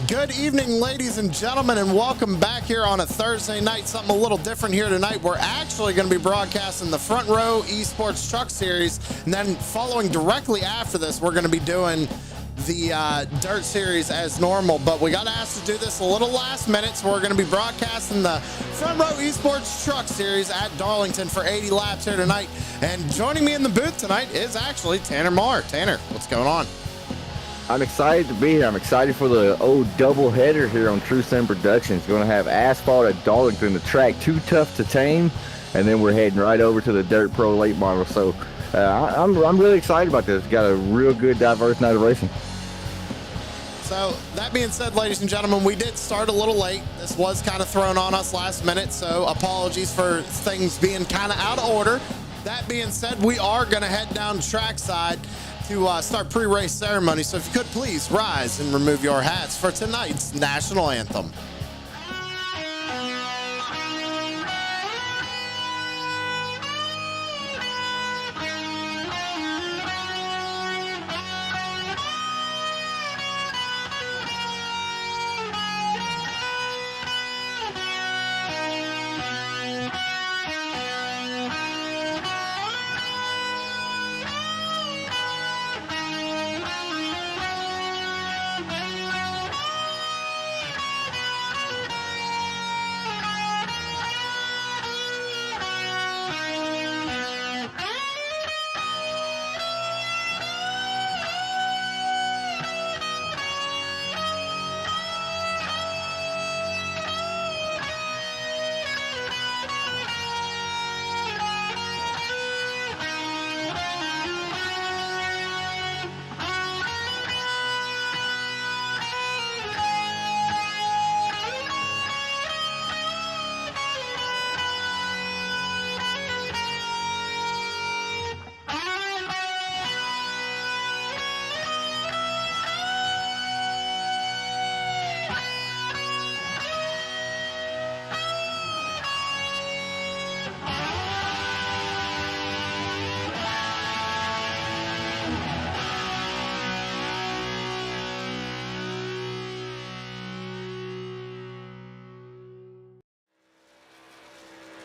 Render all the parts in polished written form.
Good evening, ladies and gentlemen, and welcome back here on a Thursday night. Something a little different here tonight. We're actually going to be broadcasting the Front Row Esports Truck Series, and then following directly after this, we're going to be doing the Dirt Series as normal. But we got asked to do this a little last minute, so we're going to be broadcasting the Front Row Esports Truck Series at Darlington for 80 laps here tonight. And joining me in the booth tonight is actually Tanner Marr. Tanner, what's going on? I'm excited to be here. I'm excied for the double header here on True Sim Productions. Going to have asphalt at Darlington, the track too tough to tame, and then we're heading right over to the Dirt Pro late model. So I'm really excited about this. Got a real good, diverse night of racing. So that being said, ladies and gentlemen, we did start a little late. This was kind of thrown on us last minute, so apologies for things being kind of out of order. That being said, we are going to head down trackside to start pre-race ceremony. So if you could please rise and remove your hats for tonight's national anthem.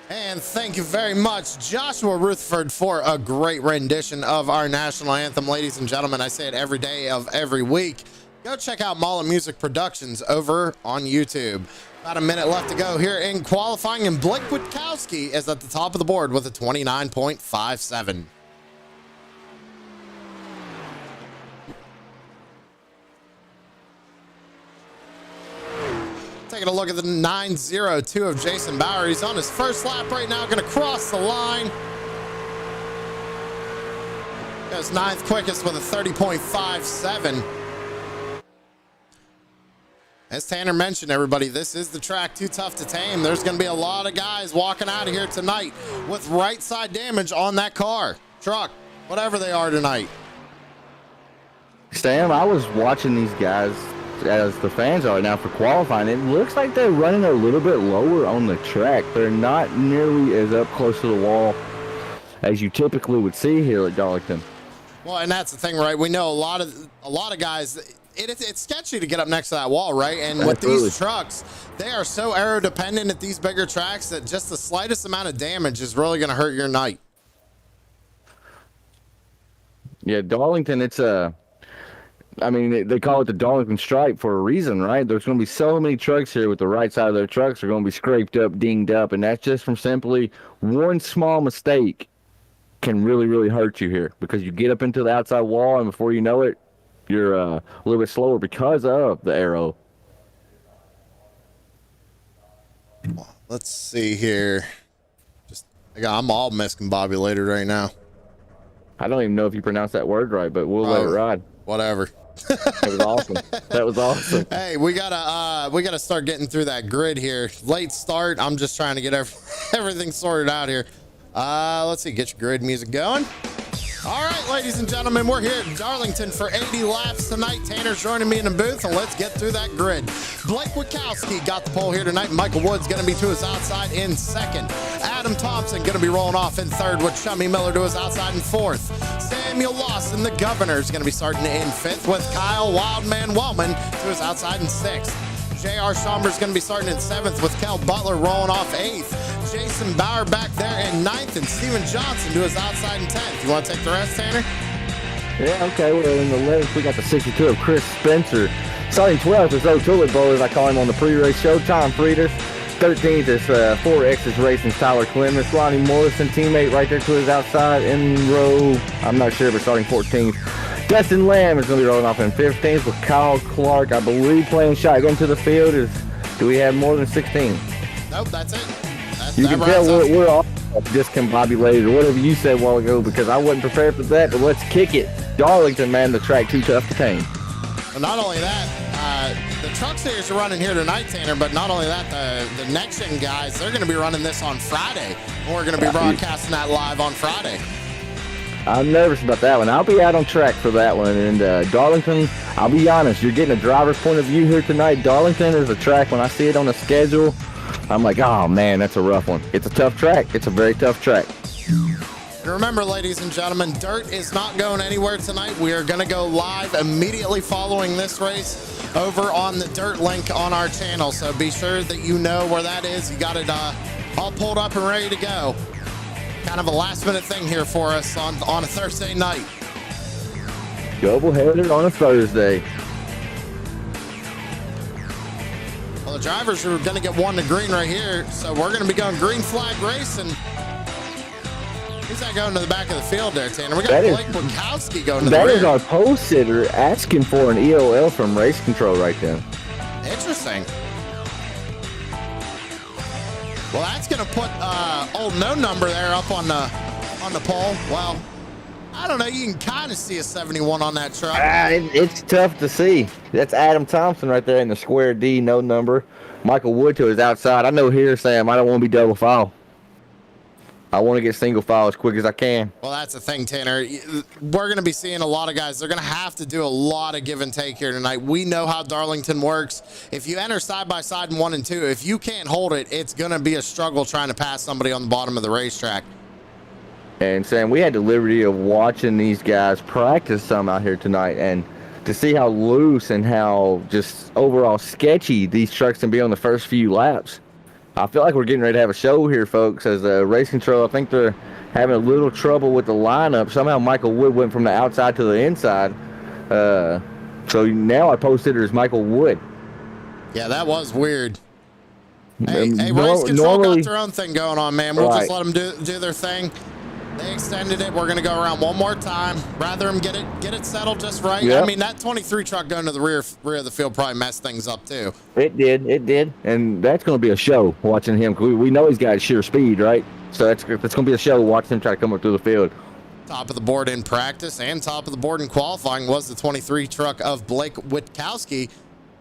And thank you very much, Joshua Rutherford, for a great rendition of our national anthem. Ladies and gentlemen, I say it every day of every week. Go check out Mala Music Productions over on YouTube. About a minute left to go here in qualifying, and Blake Witkowski is at the top of the board with a 29.57. Taking a look at the 902 of Jason Bauer. He's on his first lap right now, going to cross the line. Goes ninth quickest with a 30.57. As Tanner mentioned, everybody, this is the track too tough to tame. There's going to be a lot of guys walking out of here tonight with right side damage on that car, truck, whatever they are tonight. Sam, I was watching these guys as the fans are now for qualifying. It looks like they're running a little bit lower on the track. They're not nearly as up close to the wall as you typically would see here at Darlington. Well, and that's the thing, right? We know a lot of guys. It's sketchy to get up next to that wall, right? And with these trucks, they are so aero dependent at these bigger tracks that just the slightest amount of damage is really going to hurt your night. Yeah, Darlington, it's I mean, they call it the Darlington stripe for a reason, right? There's going to be so many trucks here with the right side of their trucks are going to be scraped up, dinged up, and that's just from simply one small mistake can really, really hurt you here because you get up into the outside wall, and before you know it, you're a little bit slower because of the aero. Let's see here. I'm all miscombobulated right now. I don't even know if you pronounced that word right, but we'll let it ride. Whatever. That was awesome. That was awesome. Hey, we gotta start getting through that grid here. Late start. I'm just trying to get everything sorted out here. Let's see. Get your grid music going. All right, ladies and gentlemen, we're here at Darlington for 80 laps tonight. Tanner's joining me in the booth, and let's get through that grid. Blake Witkowski got the pole here tonight. Michael Wood's going to be to his outside in second. Adam Thompson going to be rolling off in third with Chummy Miller to his outside in fourth. Sam Samuel Lawson, the governor, is going to be starting in 5th with Kyle Wildman Wellman to his outside in 6th. J.R. Schomburg is going to be starting in 7th with Kel Butler rolling off 8th. Jason Bauer back there in 9th, and Steven Johnson to his outside in 10th. You want to take the rest, Tanner? Yeah, okay. Well, in the 11th, we got the 62 of Chris Spencer. Starting 12th is O'Toole Bowl, as I call him on the pre-race show, Tom Frieders. 13th is 4X's Racing's Tyler Clemens. Ronnie Morrison, teammate right there to his outside in row, I'm not sure, but starting 14th. Dustin Lamb is going to be rolling off in 15th with Kyle Clark, I believe, playing shotgun to the field. Do we have more than 16? Nope, that's it. You can tell we're all discombobulated, or whatever you said a while ago, because I wasn't prepared for that, but let's kick it. Darlington, man, the track too tough to tame. Well, not only that, the truck series are running here tonight, Tanner, but not only that, the next gen guys, they're going to be running this on Friday. We're going to be broadcasting that live on Friday. I'm nervous about that one. I'll be out on track for that one. And Darlington, I'll be honest, you're getting a driver's point of view here tonight. Darlington is a track, when I see it on the schedule, I'm like, oh man, that's a rough one. It's a tough track. It's a very tough track. And remember, ladies and gentlemen, dirt is not going anywhere tonight. We are going to go live immediately following this race over on the dirt link on our channel. So be sure that you know where that is. You got it all pulled up and ready to go. Kind of a last minute thing here for us on a Thursday night. Doubleheader on a Thursday. Well, the drivers are going to get 1 to green right here. So we're going to be going green flag racing. Who's that going to the back of the field there, Tanner? We got Blake Witkowski going to the rear. That is our post sitter asking for an EOL from Race Control right there. Interesting. Well, that's going to put old no number there up on the pole. Well, I don't know. You can kind of see a 71 on that truck. It's tough to see. That's Adam Thompson right there in the square D, no number. Michael Wood to his outside. I know here, Sam, I don't want to be double file. I want to get single file as quick as I can. Well, that's the thing, Tanner. We're going to be seeing a lot of guys. They're going to have to do a lot of give and take here tonight. We know how Darlington works. If you enter side by side in 1 and 2, if you can't hold it, it's going to be a struggle trying to pass somebody on the bottom of the racetrack. And Sam, we had the liberty of watching these guys practice some out here tonight, and to see how loose and how just overall sketchy these trucks can be on the first few laps. I feel like we're getting ready to have a show here, folks, as Race Control, I think they're having a little trouble with the lineup. Somehow Michael Wood went from the outside to the inside. So now our post hitter is Michael Wood. Yeah, that was weird. Hey, Race Control got their own thing going on, man. We'll just let them do their thing. They extended it. We're going to go around one more time. Rather them get it settled just right. Yep. I mean, that 23 truck going to the rear of the field probably messed things up too. It did. And that's going to be a show watching him. We know he's got sheer speed, right? So that's going to be a show watching him try to come up through the field. Top of the board in practice and top of the board in qualifying was the 23 truck of Blake Witkowski.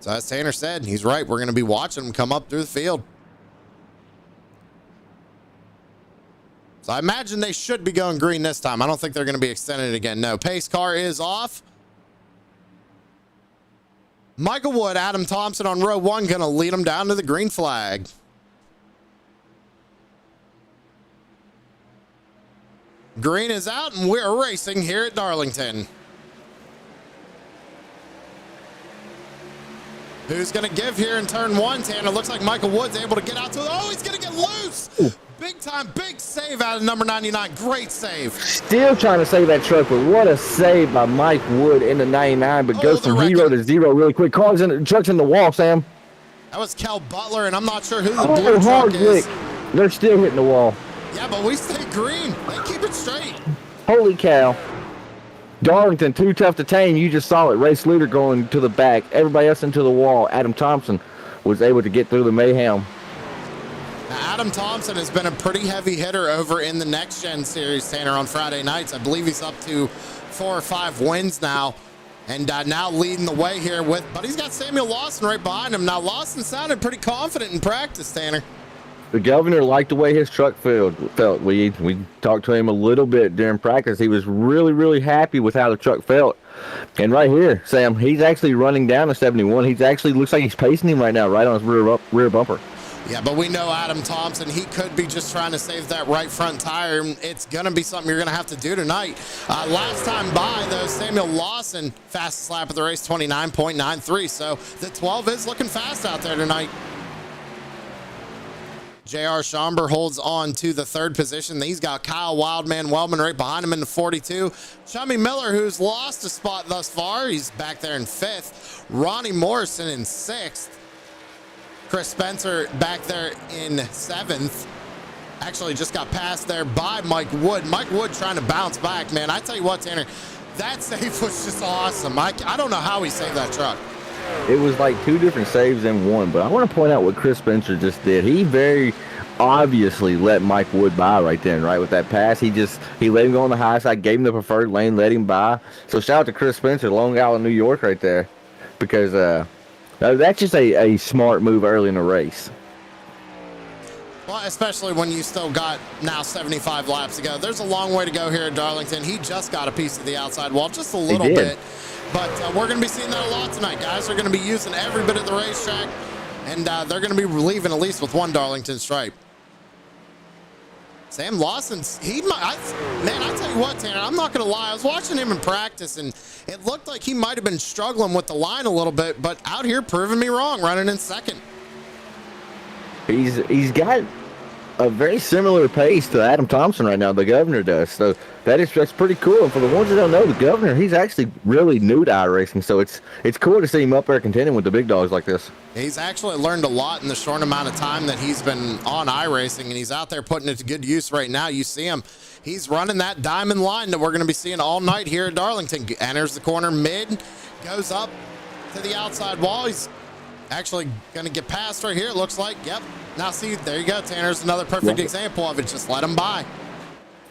So as Tanner said, he's right. We're going to be watching him come up through the field. So I imagine they should be going green this time. I don't think they're going to be extended again. No, pace car is off. Michael Wood, Adam Thompson on row 1, going to lead them down to the green flag. Green is out, and we're racing here at Darlington. Who's going to give here in turn 1, Tanner? Looks like Michael Wood's able to get out to it. Oh, he's going to get loose. Ooh. Big time, big save out of number 99. Great save. Still trying to save that truck, but what a save by Mike Wood in the 99, but goes from 0 to 0 really quick. Truck's in the wall, Sam. That was Kel Butler, and I'm not sure who the blue truck is. They're still hitting the wall. Yeah, but we stay green. They keep it straight. Holy cow. Darlington, too tough to tame. You just saw it. Race leader going to the back. Everybody else into the wall. Adam Thompson was able to get through the mayhem. Now, Adam Thompson has been a pretty heavy hitter over in the Next Gen Series, Tanner, on Friday nights. I believe he's up to 4 or 5 wins now, and now leading the way here but he's got Samuel Lawson right behind him. Now, Lawson sounded pretty confident in practice, Tanner. The governor liked the way his truck felt. We talked to him a little bit during practice. He was really, really happy with how the truck felt. And right here, Sam, he's actually running down the 71. He's actually looks like he's pacing him right now, right on his rear bumper. Yeah, but we know Adam Thompson, he could be just trying to save that right front tire. It's going to be something you're going to have to do tonight. Last time by, though, Samuel Lawson, fastest lap of the race, 29.93. So the 12 is looking fast out there tonight. J.R. Schomburg holds on to the third position. He's got Kyle Wildman Wellman right behind him in the 42. Chummy Miller, who's lost a spot thus far, he's back there in fifth. Ronnie Morrison in sixth. Chris Spencer back there in seventh. Actually just got passed there by Mike Wood. Mike Wood trying to bounce back, man. I tell you what, Tanner, that save was just awesome. I don't know how he saved that truck. It was like two different saves in one, but I want to point out what Chris Spencer just did. He very obviously let Mike Wood by right then, right, with that pass. He let him go on the high side, gave him the preferred lane, let him by. So shout out to Chris Spencer, Long Island, New York right there, because that's just a smart move early in the race. Well, especially when you still got now 75 laps to go. There's a long way to go here at Darlington. He just got a piece of the outside wall, just a little bit. But we're going to be seeing that a lot tonight. Guys are going to be using every bit of the racetrack, and they're going to be leaving at least with one Darlington stripe. Sam Lawson's, I tell you what, Tanner, I'm not going to lie. I was watching him in practice, and it looked like he might have been struggling with the line a little bit, but out here proving me wrong, running in second. He's got a very similar pace to Adam Thompson right now, the governor does. So that's pretty cool. And for the ones that don't know, the governor, he's actually really new to iRacing. So it's cool to see him up there contending with the big dogs like this. He's actually learned a lot in the short amount of time that he's been on iRacing, and he's out there putting it to good use right now. You see him. He's running that diamond line that we're going to be seeing all night here at Darlington. Enters the corner mid, goes up to the outside wall. He's actually going to get past right here, it looks like. Yep. Now, see, there you go, Tanner. There's another perfect example of it. Just let him by.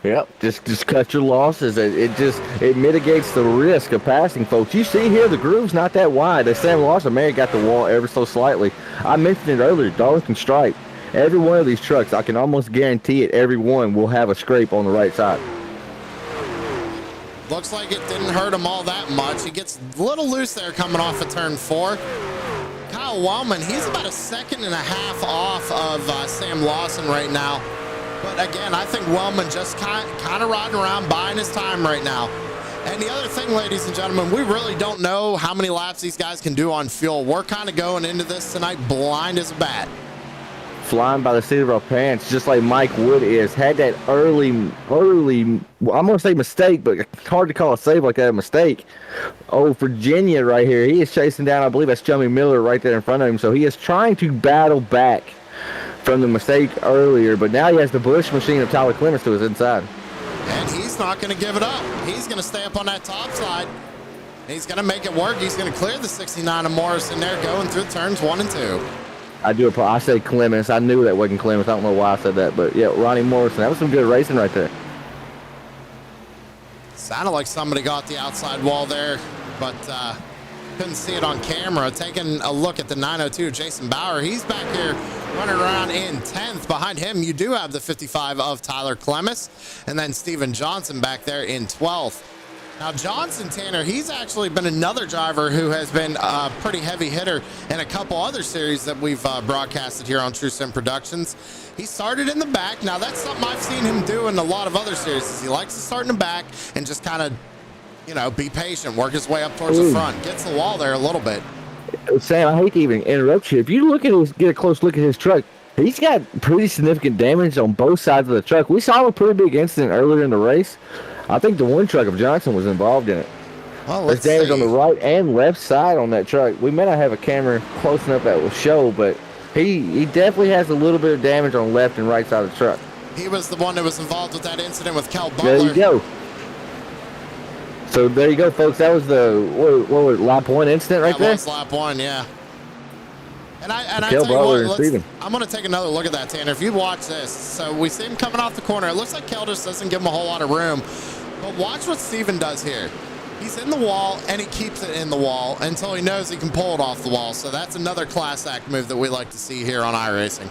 Yep. Just cut your losses. It mitigates the risk of passing folks. You see here, the groove's not that wide. The Sam Lawson, man, got the wall ever so slightly. I mentioned it earlier, Darlington stripe. Every one of these trucks, I can almost guarantee it, every one will have a scrape on the right side. Looks like it didn't hurt him all that much. He gets a little loose there coming off of turn 4. Kyle Wellman, he's about a second and a half off of Sam Lawson right now. But again, I think Wellman just kind of riding around, buying his time right now. And the other thing, ladies and gentlemen, we really don't know how many laps these guys can do on fuel. We're kind of going into this tonight blind as a bat. Flying by the seat of our pants, just like Mike Wood is. Had that early, I'm going to say mistake, but it's hard to call a save like that a mistake. Oh, Virginia right here. He is chasing down, I believe that's Chummy Miller right there in front of him. So he is trying to battle back from the mistake earlier, but now he has the Bush machine of Tyler Clements to his inside. And he's not going to give it up. He's going to stay up on that top side. He's going to make it work. He's going to clear the 69 of Morrison there going through turns 1 and 2. I said Clements. I knew that wasn't Clements. I don't know why I said that, but yeah, Ronnie Morrison. That was some good racing right there. Sounded like somebody got the outside wall there, but couldn't see it on camera. Taking a look at the 902, Jason Bauer. He's back here running around in 10th. Behind him, you do have the 55 of Tyler Clements, and then Steven Johnson back there in 12th. Now, Johnson, Tanner, he's actually been another driver who has been a pretty heavy hitter in a couple other series that we've broadcasted here on True Sim Productions. He started in the back. Now, that's something I've seen him do in a lot of other series. He likes to start in the back and just kind of, be patient, work his way up towards the front. Gets the wall there a little bit. Sam, I hate to even interrupt you. If you get a close look at his truck, he's got pretty significant damage on both sides of the truck. We saw a pretty big incident earlier in the race. I think the one truck of Johnson was involved in it. Well, there's damage on the right and left side on that truck. We may not have a camera close enough that will show, but he definitely has a little bit of damage on left and right side of the truck. He was the one that was involved with that incident with Kel Butler. There you go. So there you go, folks. That was the what was lap 1 incident right there? That was lap 1, yeah. And I tell you what, I'm going to take another look at that, Tanner. If you watch this, so we see him coming off the corner. It looks like Kel just doesn't give him a whole lot of room. But watch what Steven does here. He's in the wall, and he keeps it in the wall until he knows he can pull it off the wall. So that's another class act move that we like to see here on iRacing.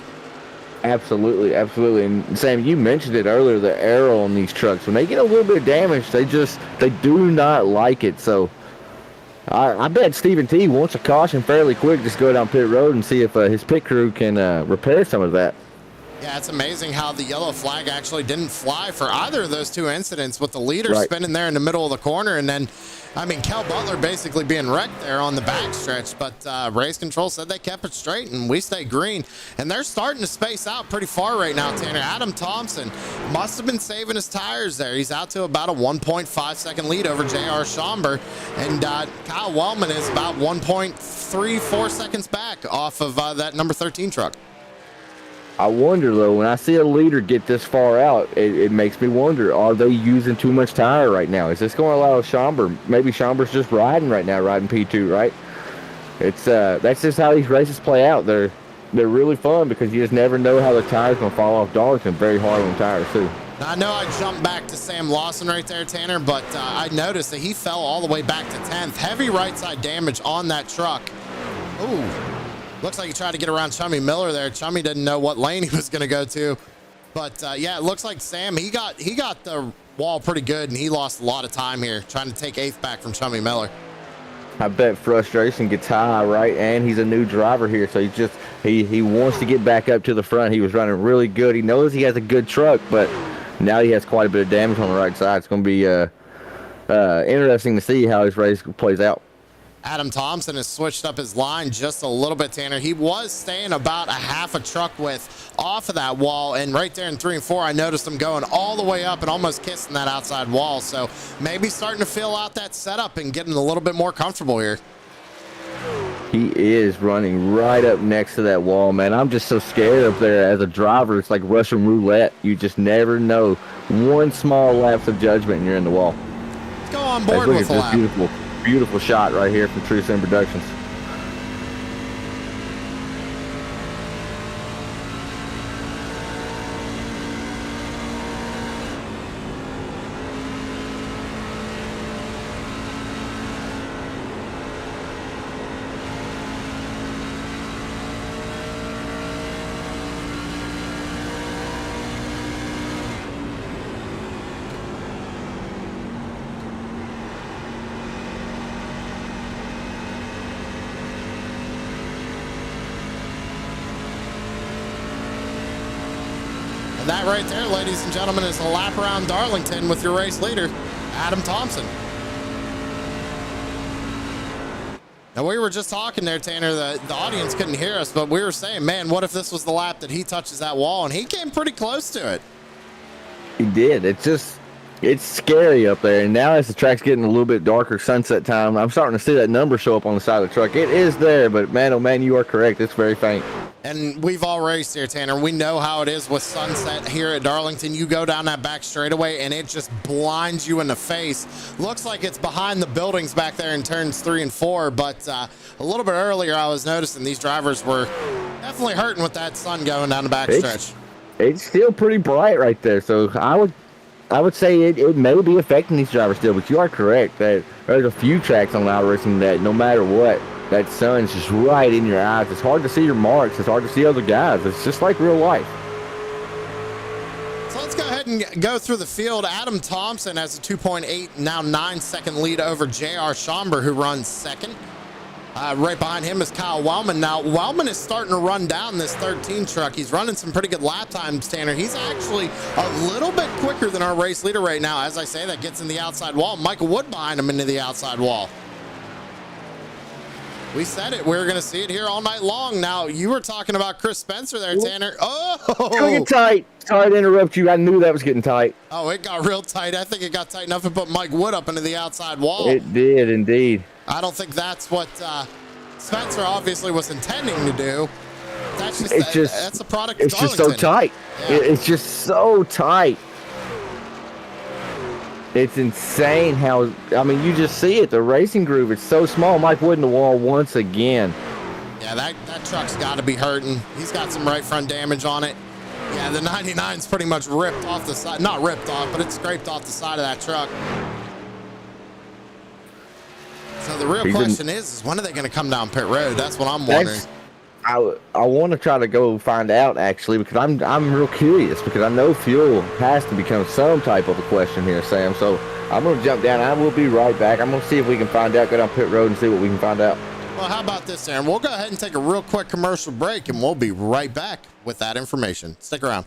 Absolutely, absolutely. And Sam, you mentioned it earlier, the aero on these trucks. When they get a little bit of damage, they do not like it. So I bet Stephen T wants a caution fairly quick. Just go down pit road and see if his pit crew can repair some of that. Yeah, it's amazing how the yellow flag actually didn't fly for either of those two incidents, with the leader spinning there in the middle of the corner, and then, I mean, Kel Butler basically being wrecked there on the backstretch. But race control said they kept it straight, and we stay green. And they're starting to space out pretty far right now, Tanner. Adam Thompson must have been saving his tires there. He's out to about a 1.5 second lead over J.R. Schomburg, and Kyle Wellman is about 1.34 seconds back off of that number 13 truck. I wonder, though, when I see a leader get this far out, it makes me wonder, are they using too much tire right now? Is this going to allow Schomburg? Maybe Schomburg's just riding right now, riding P2, right? It's that's just how these races play out. They're really fun because you just never know how the tire's going to fall off. Darlington very hard on tires, too. I know I jumped back to Sam Lawson right there, Tanner, but I noticed that he fell all the way back to 10th. Heavy right side damage on that truck. Ooh. Looks like he tried to get around Chummy Miller there. Chummy didn't know what lane he was going to go to. But, yeah, it looks like Sam, he got the wall pretty good, and he lost a lot of time here trying to take 8th back from Chummy Miller. I bet frustration gets high, right? And he's a new driver here, so he wants to get back up to the front. He was running really good. He knows he has a good truck, but now he has quite a bit of damage on the right side. It's going to be interesting to see how his race plays out. Adam Thompson has switched up his line just a little bit, Tanner. He was staying about a half a truck width off of that wall, and right there in 3 and 4, I noticed him going all the way up and almost kissing that outside wall. So maybe starting to feel out that setup and getting a little bit more comfortable here. He is running right up next to that wall, man. I'm just so scared up there as a driver. It's like Russian roulette. You just never know. One small lapse of judgment and you're in the wall. Let's go on board with a lap. Beautiful shot right here from True Sim Productions. That right there, ladies and gentlemen, is a lap around Darlington with your race leader, Adam Thompson. Now, we were just talking there, Tanner, the audience couldn't hear us, but we were saying, man, what if this was the lap that he touches that wall? And he came pretty close to it. He did. It's scary up there. And now as the track's getting a little bit darker, sunset time, I'm starting to see that number show up on the side of the truck. It is there, but man, oh man, you are correct. It's very faint. And we've all raced here, Tanner. We know how it is with sunset here at Darlington. You go down that back straightaway, and it just blinds you in the face. Looks like it's behind the buildings back there in turns 3 and 4, but a little bit earlier, I was noticing these drivers were definitely hurting with that sun going down the back stretch. It's still pretty bright right there, so I would say it may be affecting these drivers still, but you are correct that there's a few tracks on iRacing that no matter what, that sun's just right in your eyes. It's hard to see your marks. It's hard to see other guys. It's just like real life. So let's go ahead and go through the field. Adam Thompson has a 2.8, now 9-second lead over J.R. Schomburg, who runs second. Right behind him is Kyle Wellman. Now, Wellman is starting to run down this 13 truck. He's running some pretty good lap times, Tanner. He's actually a little bit quicker than our race leader right now. As I say, that gets in the outside wall. Michael Wood behind him into the outside wall. We said it. We're going to see it here all night long. Now, you were talking about Chris Spencer there, Tanner. Oh! Get tight. Sorry to interrupt you. I knew that was getting tight. Oh, it got real tight. I think it got tight enough to put Mike Wood up into the outside wall. It did, indeed. I don't think that's what Spencer obviously was intending to do. That's a product of Darlington. It's just so tight. Yeah. It's just so tight. It's insane how, I mean, you just see it. The racing groove, it's so small. Mike Wood in the wall once again. Yeah, that truck's got to be hurting. He's got some right front damage on it. Yeah, the 99's pretty much ripped off the side. Not ripped off, but it's scraped off the side of that truck. So the real question is when are they going to come down pit road? That's what I'm wondering. I want to try to go find out, actually, because I'm real curious, because I know fuel has to become some type of a question here, Sam. So I'm going to jump down. I will be right back. I'm going to see if we can find out. Go down pit road and see what we can find out. Well, how about this, Aaron? We'll go ahead and take a real quick commercial break, and we'll be right back with that information. Stick around.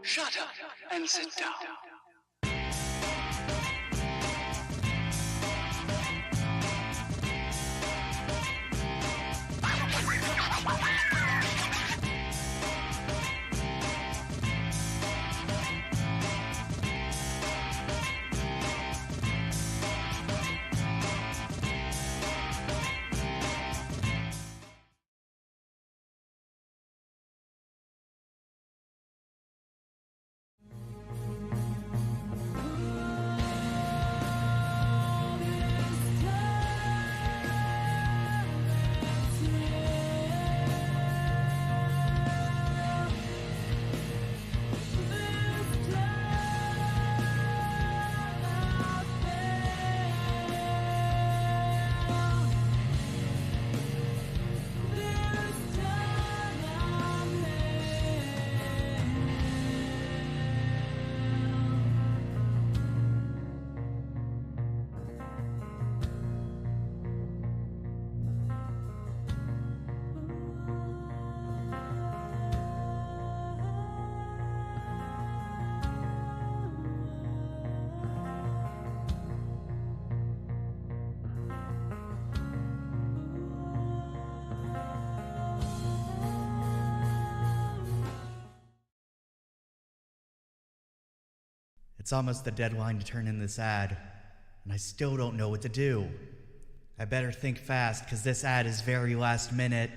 Shut up and sit down. It's almost the deadline to turn in this ad, and I still don't know what to do. I better think fast, because this ad is very last minute.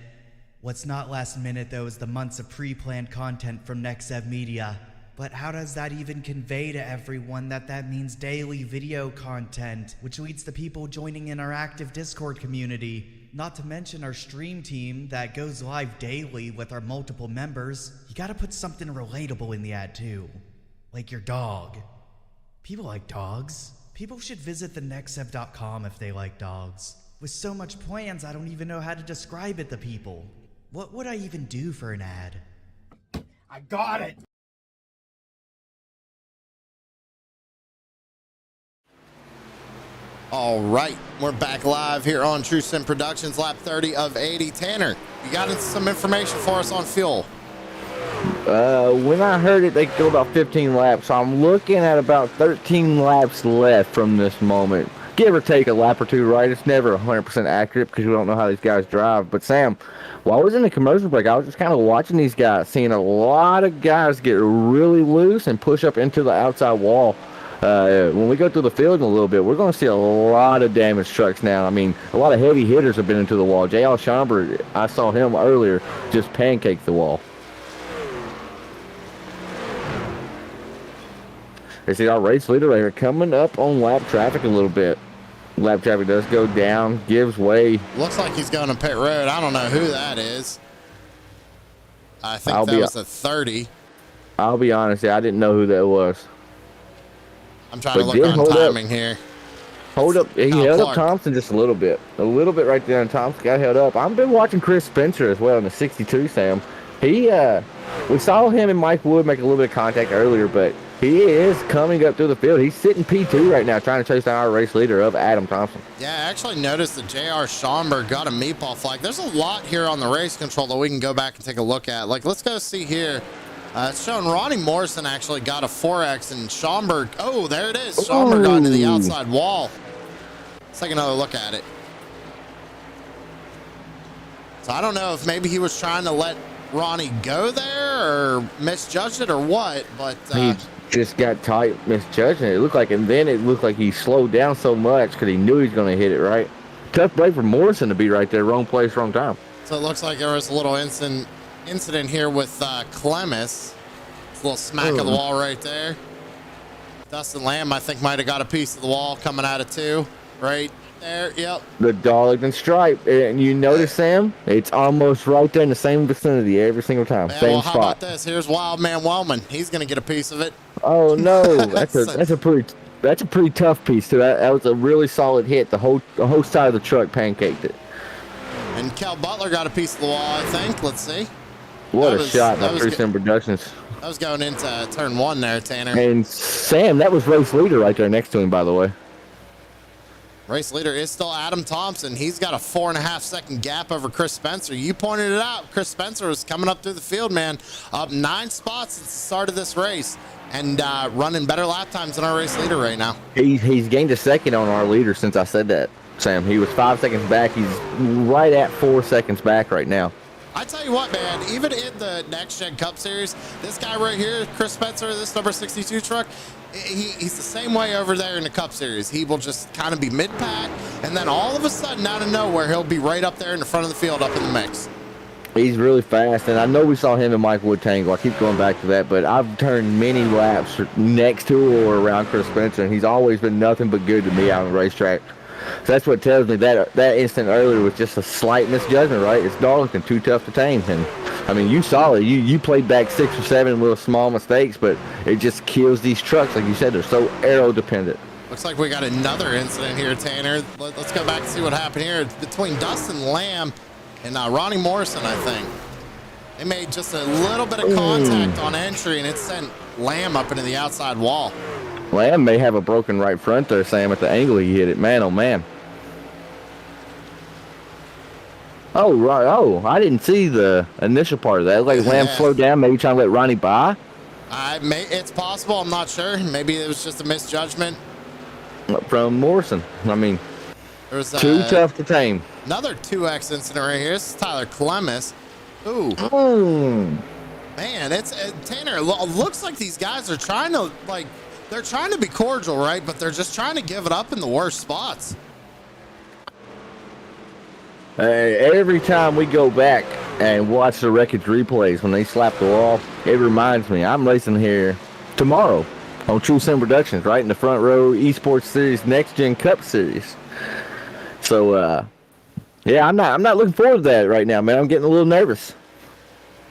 What's not last minute, though, is the months of pre-planned content from NextEv Media. But how does that even convey to everyone that means daily video content, which leads to people joining in our active Discord community? Not to mention our stream team that goes live daily with our multiple members. You gotta put something relatable in the ad, too. Like your dog. People like dogs. People should visit the nexev.com if they like dogs. With so much plans, I don't even know how to describe it to people. What would I even do for an ad? I got it! All right, we're back live here on True Sim Productions, lap 30 of 80. Tanner, you got some information for us on fuel? When I heard it, they could go about 15 laps. So I'm looking at about 13 laps left from this moment. Give or take a lap or two, right? It's never 100% accurate because we don't know how these guys drive. But Sam, while I was in the commercial break, I was just kind of watching these guys, seeing a lot of guys get really loose and push up into the outside wall. When we go through the field in a little bit, we're going to see a lot of damaged trucks now. I mean, a lot of heavy hitters have been into the wall. J.L. Schomburg, I saw him earlier, just pancake the wall. You see our race leader right here coming up on lap traffic a little bit. Lap traffic does go down, gives way. Looks like he's going to pit road. I don't know who that is. I think that was a 30. I'll be honest, I didn't know who that was. I'm trying to look on timing here. Hold up. He Oh, held up Clark. Thompson just a little bit. A little bit right there, and Thompson got held up. I've been watching Chris Spencer as well in the 62, Sam. We saw him and Mike Wood make a little bit of contact earlier, but he is coming up through the field. He's sitting P2 right now, trying to chase down our race leader of Adam Thompson. Yeah, I actually noticed that J.R. Schomburg got a meatball flag. There's a lot here on the race control that we can go back and take a look at. Like, let's go see here. It's showing Ronnie Morrison actually got a 4X, and Schomburg, oh, there it is. Schomburg got into the outside wall. Let's take another look at it. So I don't know if maybe he was trying to let Ronnie go there or misjudged it or what, but He just got tight, misjudging it. It looked like, and then it looked like he slowed down so much because he knew he was going to hit it right. Tough break for Morrison to be right there, wrong place, wrong time. so it looks like there was a little incident here with Clemis. A little smack of the wall right there. Dustin Lamb, I think, might have got a piece of the wall coming out of 2 right there. Yep. The Darlington stripe, and you notice, Sam, it's almost right there in the same vicinity every single time. Yeah, Same well, how spot. about this? Here's Wildman Wellman. He's going to get a piece of it. Oh no, that's a pretty tough piece too. That was a really solid hit. The whole side of the truck pancaked it. And Kel Butler got a piece of the wall, I think. Let's see. What That a was- shot by that was Three Productions. That was going into turn 1 there, Tanner. And Sam, that was race leader right there next to him, by the way. Race leader is still Adam Thompson. He's got a 4.5 second gap over Chris Spencer. You pointed it out. Chris Spencer was coming up through the field, man. Up 9 spots since the start of this race and running better lap times than our race leader right now. He's gained a second on our leader since I said that, Sam. He was 5 seconds back. He's right at 4 seconds back right now. I tell you what, man, even in the Next Gen Cup Series, this guy right here, Chris Spencer, this number 62 truck, he's the same way over there in the Cup Series. He will just kind of be mid-pack, and then all of a sudden, out of nowhere, he'll be right up there in the front of the field, up in the mix. He's really fast, and I know we saw him and Mike Wood tangle. I keep going back to that, but I've turned many laps next to or around Chris Spencer, and he's always been nothing but good to me out on the racetrack. So that's what tells me that instant earlier was just a slight misjudgment, right? It's Darlington, too tough to tame. And I mean, you saw it. You played back 6 or 7 little small mistakes, but it just kills these trucks. Like you said, they're so aero dependent. Looks like we got another incident here, Tanner. Let's go back and see what happened here. It's between Dustin Lamb and Ronnie Morrison, I think. They made just a little bit of contact on entry, and it sent Lamb up into the outside wall. Lamb may have a broken right front there, Sam, at the angle he hit it. Man, oh, man. Oh, right. Oh, I didn't see the initial part of that. Like Lamb slowed down, maybe trying to let Ronnie by. It's possible. I'm not sure. Maybe it was just a misjudgment. From Morrison. I mean, There was too tough to tame. another 2X incident right here. This is Tyler Clemis. Ooh, man, Tanner. It looks like these guys are trying to they're trying to be cordial, right? But they're just trying to give it up in the worst spots. Every time we go back and watch the wreckage replays when they slap the wall, it reminds me I'm racing here tomorrow on True Sim Productions, right in the front row Esports Series Next Gen Cup Series. So, yeah, I'm not looking forward to that right now, man. I'm getting a little nervous.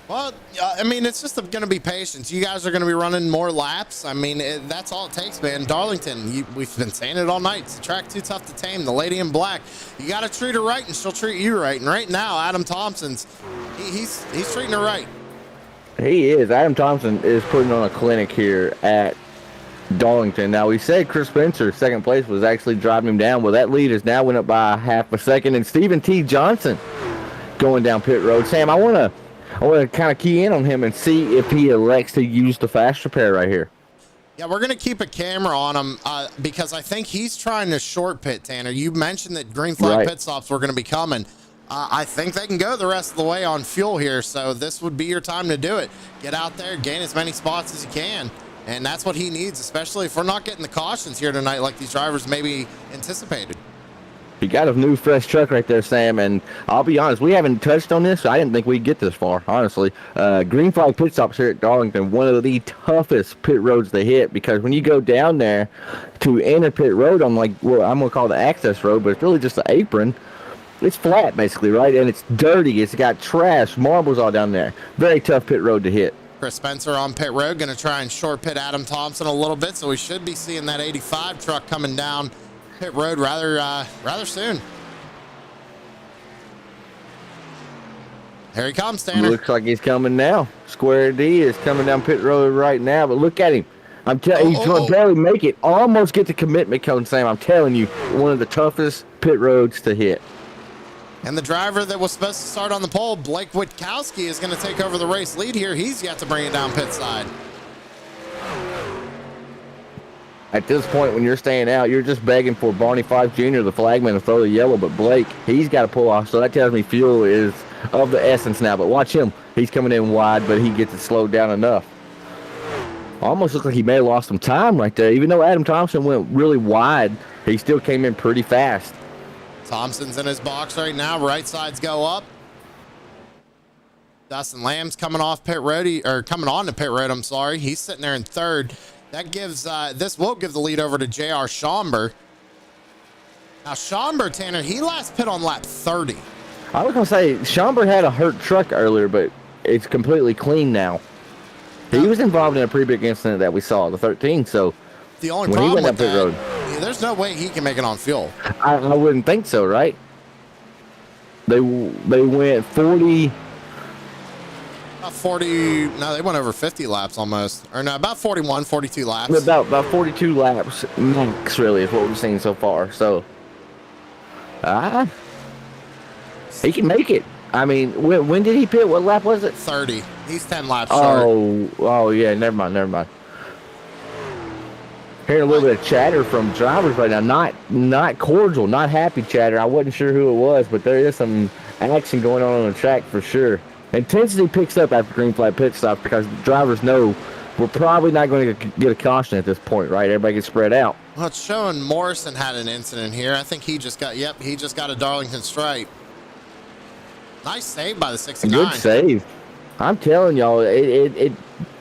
Well, I mean, it's just going to be patience. You guys are going to be running more laps. I mean, that's all it takes, man. Darlington, we've been saying it all night. It's a track too tough to tame. The lady in black, you got to treat her right, and she'll treat you right. And right now, Adam Thompson's, he's treating her right. He is. Adam Thompson is putting on a clinic here at Darlington. Now, we said Chris Spencer, second place, was actually driving him down. Well, that lead has now went up by half a second. And Stephen T. Johnson going down pit road. Sam, I want to kind of key in on him and see if he elects to use the fast repair right here. Yeah, we're going to keep a camera on him because I think he's trying to short pit, Tanner. You mentioned that green flag pit stops were going to be coming. I think they can go the rest of the way on fuel here, so this would be your time to do it. Get out there, gain as many spots as you can, and that's what he needs, especially if we're not getting the cautions here tonight like these drivers maybe anticipated. You got a new fresh truck right there, Sam, and I'll be honest, we haven't touched on this. I didn't think we'd get this far, honestly. Green flag pit stops here at Darlington, one of the toughest pit roads to hit, because when you go down there to enter pit road on, like, well, I'm going to call it the access road, but it's really just an apron. It's flat, basically, right? And it's dirty. It's got trash, marbles all down there. Very tough pit road to hit. Chris Spencer on pit road, going to try and short pit Adam Thompson a little bit, so we should be seeing that 85 truck coming down pit road rather soon. Here he comes, Tanner. Looks like he's coming now. Square D is coming down pit road right now, but look at him. I'm telling you, he's going to barely make it. Almost get the commitment cone, Sam. I'm telling you, one of the toughest pit roads to hit. And the driver that was supposed to start on the pole, Blake Witkowski, is going to take over the race lead here. He's yet to bring it down pit side. At this point, when you're staying out, you're just begging for Barney Fife Jr., the flagman, to throw the yellow, but Blake, he's got to pull off, so that tells me fuel is of the essence now. But watch him. He's coming in wide, but he gets it slowed down enough. Almost looks like he may have lost some time right there. Even though Adam Thompson went really wide, he still came in pretty fast. Thompson's in his box right now. Right sides go up. Dustin Lamb's coming off pit road, or coming on to pit road, I'm sorry. He's sitting there in third. That gives, this will give the lead over to J.R. Schomburg. Now, Schomburg, Tanner, he last pit on lap 30. I was going to say, Schomburg had a hurt truck earlier, but it's completely clean now. He was involved in a pretty big incident that we saw, the 13, so the only when problem he went with up pit that, road, there's no way he can make it on fuel. I wouldn't think so, right? They went 40... About 40, no, they went over 50 laps almost. Or no, about 41, 42 laps. About 42 laps max, really, is what we've seen so far. So, he can make it. I mean, when did he pit? What lap was it? 30. He's 10 laps short. Oh, yeah, never mind. Hearing a little bit of chatter from drivers right now. Not cordial, not happy chatter. I wasn't sure who it was, but there is some action going on the track for sure. Intensity picks up after green flag pit stop because drivers know we're probably not going to get a caution at this point, right? Everybody gets spread out. Well, it's showing Morrison had an incident here. I think he just got a Darlington stripe. Nice save by the 69. Good save. I'm telling y'all, it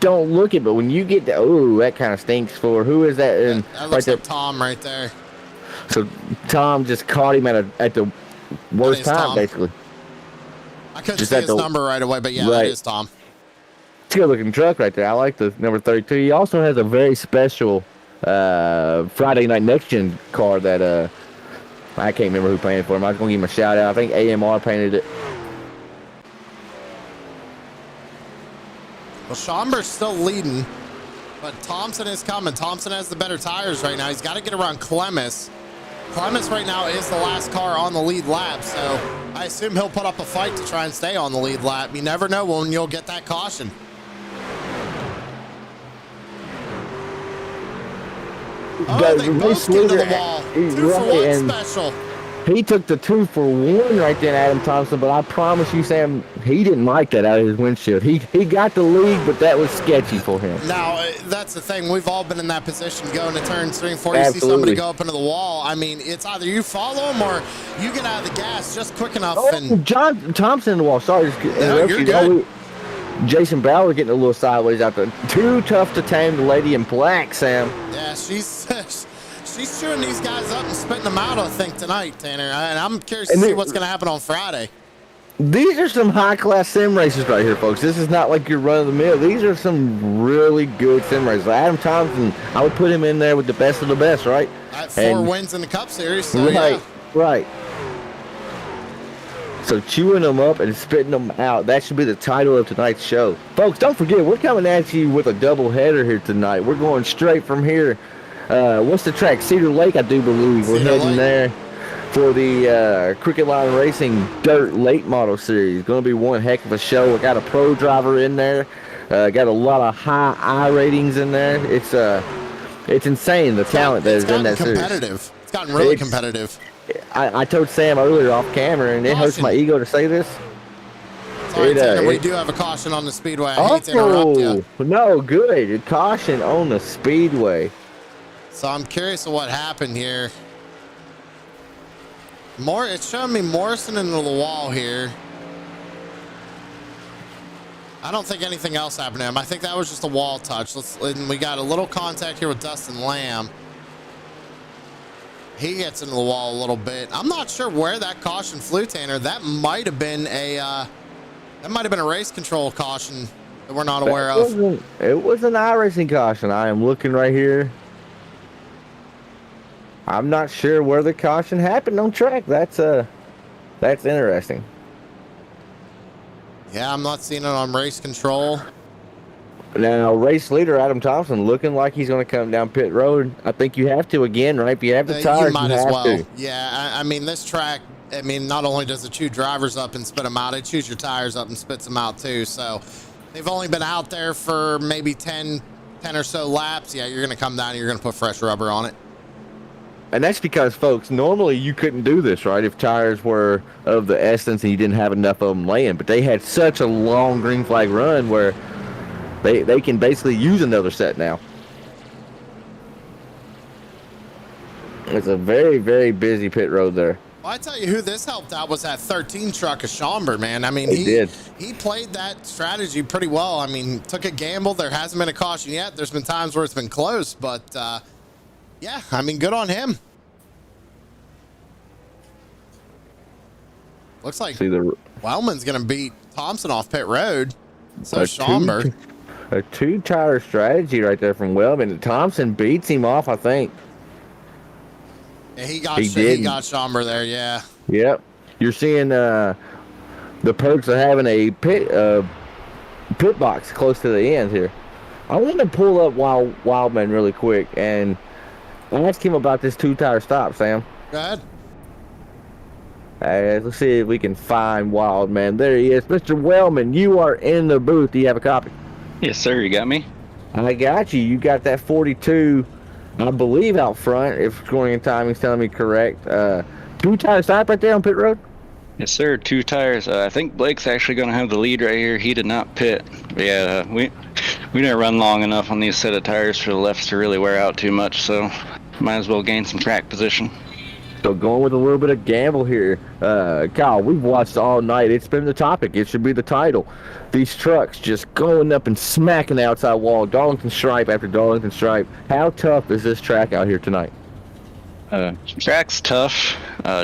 don't look it, but when you get to, that kind of stinks for, who is that? And that looks like Tom right there. So Tom just caught him at the worst time, Tom. Basically. I couldn't see his number right away, but yeah, right. That is Tom. It's a good looking truck right there. I like the number 32. He also has a very special Friday Night Next Gen car that I can't remember who painted for him. I was going to give him a shout out. I think AMR painted it. Well, Schomburg's still leading, but Thompson is coming. Thompson has the better tires right now. He's got to get around Clemis. Clemis right now is the last car on the lead lap, so I assume he'll put up a fight to try and stay on the lead lap. You never know when you'll get that caution. They both get to the wall. 2 for 1 special. He took the 2 for 1 right there, Adam Thompson, but I promise you, Sam, he didn't like that out of his windshield. He got the lead, but that was sketchy for him. Now, that's the thing. We've all been in that position going to turn 3 and 4. You Absolutely. see somebody go up into the wall. I mean, it's either you follow him or you get out of the gas just quick enough. And John Thompson in the wall. Sorry. No, you're good. Jason Bauer getting a little sideways out there. Too tough to tame the lady in black, Sam. Yeah, she's chewing these guys up and spitting them out, I think, tonight, Tanner. And I'm curious to see what's going to happen on Friday. These are some high-class sim races right here, folks. This is not like your run-of-the-mill. These are some really good sim races. Adam Thompson, I would put him in there with the best of the best, right? At 4 wins in the Cup Series, so Right. So chewing them up and spitting them out, that should be the title of tonight's show. Folks, don't forget, we're coming at you with a double header here tonight. We're going straight from here. What's the track? Cedar Lake, I do believe. We're heading there for the Cricket Line Racing Dirt Late Model Series. Going to be one heck of a show. We got a pro driver in there. Got a lot of high I ratings in there. It's insane, the talent that is in that series. It's gotten really competitive. I told Sam earlier off camera, and it hurts my ego to say this. Sorry, Tanner, we do have a caution on the speedway. I hate to interrupt you. No, good. Caution on the speedway. So I'm curious of what happened here. It's showing me Morrison into the wall here. I don't think anything else happened to him. I think that was just a wall touch. And we got a little contact here with Dustin Lamb. He gets into the wall a little bit. I'm not sure where that caution flew, Tanner. That might have been a race control caution that we're not aware of. It was an iRacing caution. I am looking right here. I'm not sure where the caution happened on track. That's interesting. Yeah, I'm not seeing it on race control. Now, race leader Adam Thompson looking like he's going to come down pit road. I think you have to again, right? If you have the tires, you might as have well. to. Yeah, I mean, this track, I mean, not only does it chew drivers up and spit them out, it chews your tires up and spits them out too. So they've only been out there for maybe 10 or so laps. Yeah, you're going to come down and you're going to put fresh rubber on it. And that's because, folks, normally you couldn't do this, right, if tires were of the essence and you didn't have enough of them laying. But they had such a long green flag run where they can basically use another set now. It's a very, very busy pit road there. Well, I tell you who this helped out was that 13 truck of Schomburg, man. I mean, he played that strategy pretty well. I mean, took a gamble. There hasn't been a caution yet. There's been times where it's been close, but yeah, I mean, good on him. Looks like Wellman's going to beat Thompson off pit road. So Schomburg. A two-tire strategy right there from Wellman. Thompson beats him off, I think. Yeah, he got Schomburg there, yeah. Yep. You're seeing the perks of having a pit box close to the end here. I want to pull up Wildman really quick and ask him about this two-tire stop, Sam. Go ahead. Let's see if we can find Wildman. There he is. Mr. Wellman, you are in the booth. Do you have a copy? Yes, sir. You got me? I got you. You got that 42, I believe, out front, if scoring and timing's telling me correct. Two-tire stop right there on pit road? Yes, sir. Two tires. I think Blake's actually going to have the lead right here. He did not pit. But yeah, we didn't run long enough on these set of tires for the lefts to really wear out too much, so might as well gain some track position. So going with a little bit of gamble here. Kyle, we've watched all night. It's been the topic. It should be the title. These trucks just going up and smacking the outside wall. Darlington stripe after Darlington stripe. How tough is this track out here tonight? Track's tough.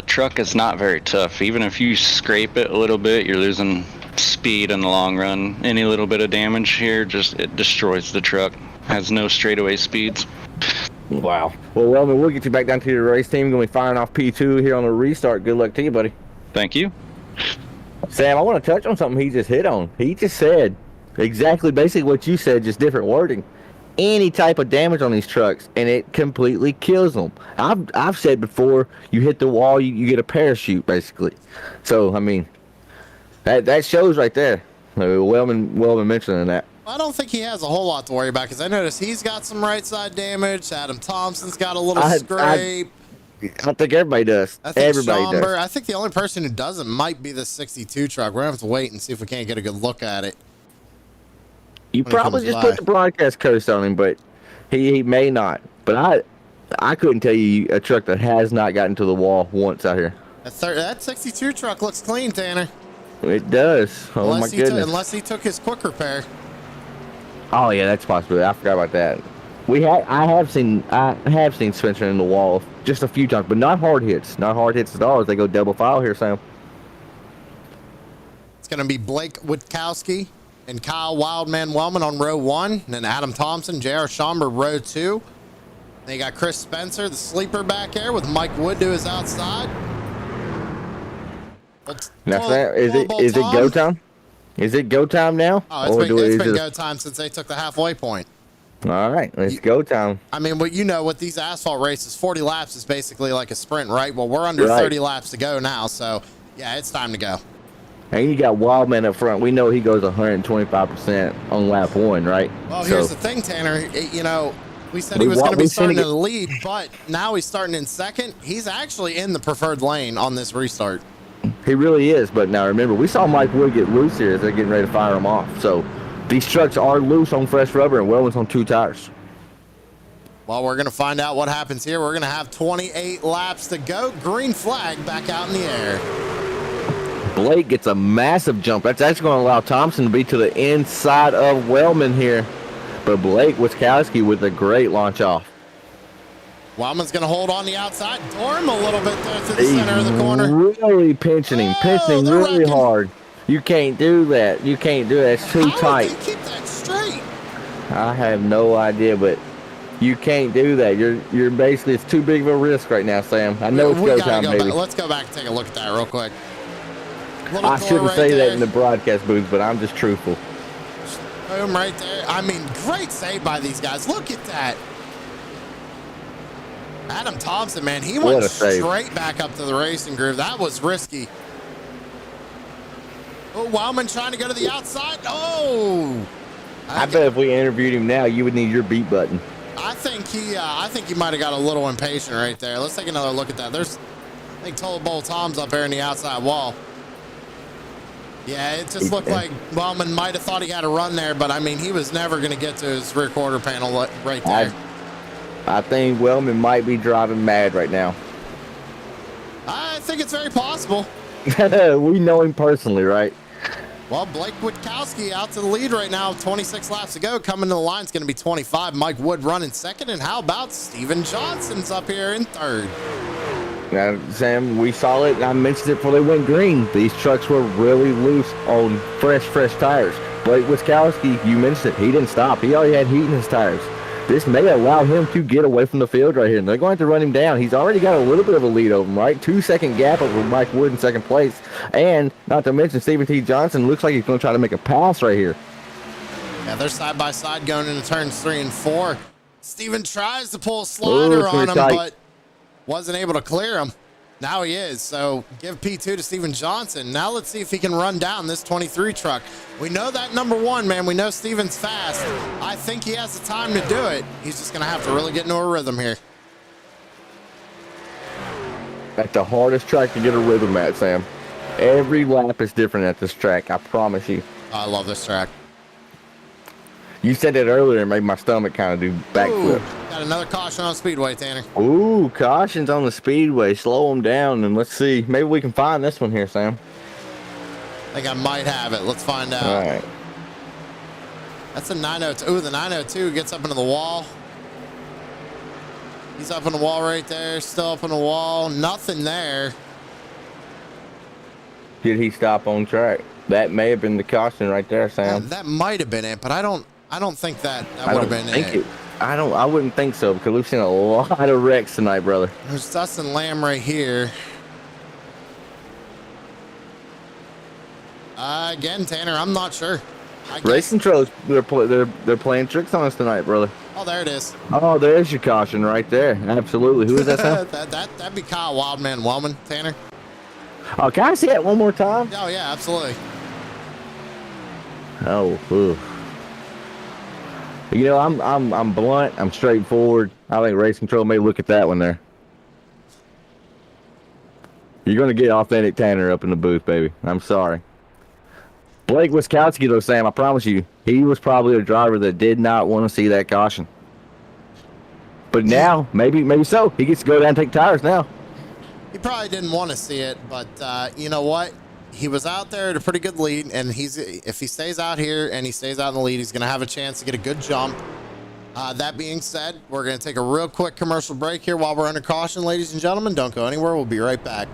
Truck is not very tough. Even if you scrape it a little bit, you're losing speed in the long run. Any little bit of damage here, it destroys the truck. Has no straightaway speeds. Wow. Well, Wellman, we'll get you back down to your race team. Going to be firing off P2 here on the restart. Good luck to you, buddy. Thank you. Sam, I want to touch on something he just hit on. He just said exactly basically what you said, just different wording. Any type of damage on these trucks, and it completely kills them. I've said before, you hit the wall, you get a parachute, basically. So, I mean, that shows right there. Wellman mentioning that. I don't think he has a whole lot to worry about because I noticed he's got some right side damage. Adam Thompson's got a little scrape. I think everybody does. Everybody does. I think the only person who doesn't might be the 62 truck. We're going to have to wait and see if we can't get a good look at it. You probably just put the broadcast curse on him, but he may not. But I couldn't tell you a truck that has not gotten to the wall once out here. That 62 truck looks clean, Tanner. It does. Oh, my goodness. Unless he took his quick repair. Oh yeah, that's possible. I forgot about that. I have seen Spencer in the wall just a few times, but not hard hits. Not hard hits at all as they go double file here, Sam. It's going to be Blake Witkowski and Kyle Wildman Wellman on row 1, and then Adam Thompson, J.R. Schomburg row 2. Then you got Chris Spencer, the sleeper back there with Mike Wood to his outside. Is it go time? Is it go time now? Oh, it's been go time since they took the halfway point. All right, let's go time. I mean, with these asphalt races, 40 laps is basically like a sprint, right? Well, we're under 30 laps to go now, so yeah, it's time to go. And you got Wildman up front. We know he goes 125% on lap 1, right? Well, here's the thing, Tanner. We said he was going to be starting in the lead, but now he's starting in second. He's actually in the preferred lane on this restart. He really is, but now remember, we saw Mike Wood get loose here as they're getting ready to fire him off. So these trucks are loose on fresh rubber, and Wellman's on 2 tires. Well, we're going to find out what happens here. We're going to have 28 laps to go. Green flag back out in the air. Blake gets a massive jump. That's actually going to allow Thompson to be to the inside of Wellman here. But Blake Witkowski with a great launch off. Wildman's going to hold on the outside. Dorm a little bit there to the center of the corner. Really pinching him really hard. You can't do that. You can't do that. It's too tight. How did they keep that straight? I have no idea, but You can't do that. You're basically, it's too big of a risk right now, Sam. I know it's We go gotta time, go baby. back. Let's go back and take a look at that real quick. Little I tour shouldn't right say there. that in the broadcast booth, but I'm just truthful. Boom, right there. I mean, great save by these guys. Look at that. Adam Thompson, man, he went straight back up to the racing groove. That was risky. Oh, Wildman trying to go to the outside. Oh. I bet if we interviewed him now, you would need your beat button. I think he might have got a little impatient right there. Let's take another look at that. There's, I think, Total Bowl Tom's up there in the outside wall. Yeah, it just looked like Wellman might have thought he had a run there, but I mean, he was never going to get to his rear quarter panel right there. I think Wellman might be driving mad right now. I think it's very possible. We know him personally, right? Well, Blake Witkowski out to the lead right now. 26 laps to go. Coming to the line is going to be 25. Mike Wood running second. And how about Steven Johnson's up here in third? Now, Sam, we saw it, and I mentioned it before they went green. These trucks were really loose on fresh tires. Blake Witkowski, you mentioned it. He didn't stop. He already had heat in his tires. This may allow him to get away from the field right here, and they're going to run him down. He's already got a little bit of a lead over him, right? 2-second gap over Mike Wood in second place. And not to mention, Stephen T. Johnson looks like he's going to try to make a pass right here. Yeah, they're side by side going into turns 3 and 4. Steven tries to pull a slider on him, but wasn't able to clear him. Now he is, so give P2 to Steven Johnson. Now let's see if he can run down this 23 truck. We know that number 1, man. We know Steven's fast. I think he has the time to do it. He's just going to have to really get into a rhythm here. That's the hardest track to get a rhythm at, Sam. Every lap is different at this track, I promise you. I love this track. You said that earlier and made my stomach kind of do backflips. Got another caution on Speedway, Tanner. Ooh, cautions on the Speedway. Slow them down, and let's see. Maybe we can find this one here, Sam. I think I might have it. Let's find out. All right. That's a 902. Ooh, the 902 gets up into the wall. He's up in the wall right there. Still up in the wall. Nothing there. Did he stop on track? That may have been the caution right there, Sam. That might have been it, but I don't think that would have been it. I wouldn't think so, because we've seen a lot of wrecks tonight, brother. There's Dustin Lamb right here. Again, Tanner, I'm not sure. Racing Controls, they're playing tricks on us tonight, brother. Oh, there it is. Oh, there's your caution right there. Absolutely. Who is that, Sam? That'd be Kyle Wildman Wellman, Tanner. Oh, can I see that one more time? Oh, yeah, absolutely. Oh, ooh. You know, I'm blunt. I'm straightforward. I think Race Control may look at that one there. You're going to get authentic Tanner up in the booth, baby. I'm sorry. Blake Witkowski, though, Sam, I promise you, he was probably a driver that did not want to see that caution. But now, maybe so. He gets to go down and take tires now. He probably didn't want to see it, but you know what? He was out there at a pretty good lead, and if he stays out here and he stays out in the lead, he's going to have a chance to get a good jump. That being said, we're going to take a real quick commercial break here while we're under caution, ladies and gentlemen. Don't go anywhere. We'll be right back.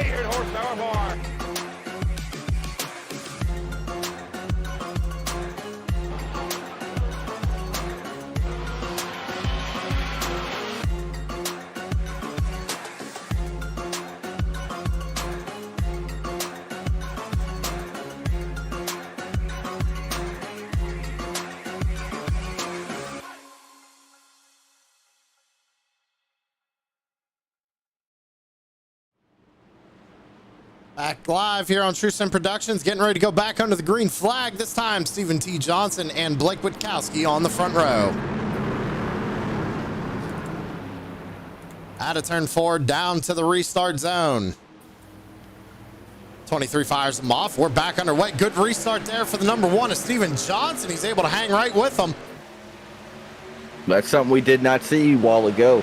everybody here at Horsepower Bar. Back live here on True Sim Productions, getting ready to go back under the green flag. This time, Stephen T. Johnson and Blake Witkowski on the front row. Out of turn 4, down to the restart zone. 23 fires them off. We're back underway. Good restart there for the number 1 of Stephen Johnson. He's able to hang right with them. That's something we did not see a while ago.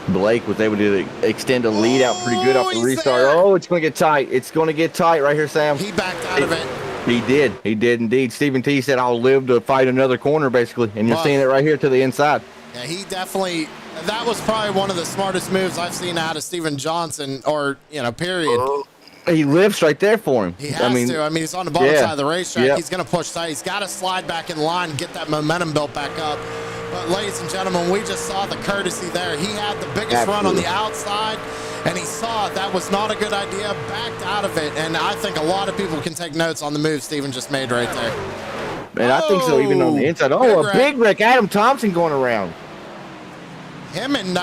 Blake was able to extend a lead out pretty good off the restart. There. Oh, it's going to get tight. It's going to get tight right here, Sam. He backed out of it. He did. He did indeed. Stephen T said, I'll live to fight another corner, basically. And you're seeing it right here to the inside. Yeah, he definitely, that was probably one of the smartest moves I've seen out of Stephen Johnson, or, period. He lives right there for him. He has to. I mean, he's on the bottom side of the racetrack. Yep. He's going to push tight. He's got to slide back in line, get that momentum built back up. But, ladies and gentlemen, we just saw the courtesy there. He had the biggest run on the outside, and he saw that was not a good idea, backed out of it. And I think a lot of people can take notes on the move Stephen just made right there. And I think so, even on the inside. Oh, a big wreck. Adam Thompson going around. Him and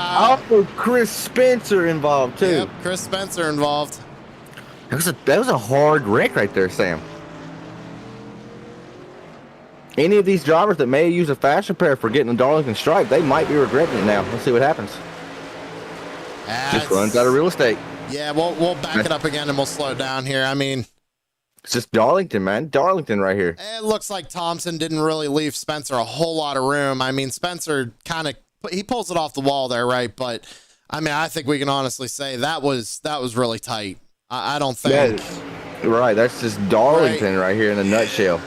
Chris Spencer involved, too. Yep, Chris Spencer involved. That was a hard wreck right there, Sam. Any of these drivers that may use a fast repair for getting a Darlington stripe, they might be regretting it now. Let's see what happens. Just runs out of real estate. Yeah, we'll back it up again and we'll slow down here. I mean, it's just Darlington, man. Darlington right here. It looks like Thompson didn't really leave Spencer a whole lot of room. I mean, Spencer he pulls it off the wall there, right? But I mean, I think we can honestly say that was really tight. I don't think. Right, that's just Darlington right here in a nutshell.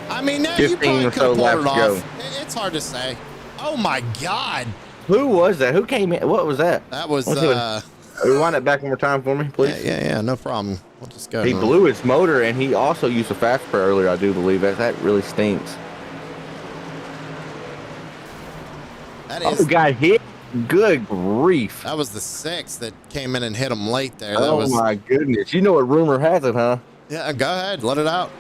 I mean, you probably could have pulled it off. It's hard to say. Oh my God! Who was that? Who came in? What was that? That was. Rewind it back one more time for me, please. Yeah, no problem. We'll just go. He blew his motor, and he also used a fast repair earlier. I do believe that really stinks. That is. Oh, got hit. Good grief! That was the 6 that came in and hit him late there. My goodness! You know what rumor has it, huh? Yeah, go ahead, let it out.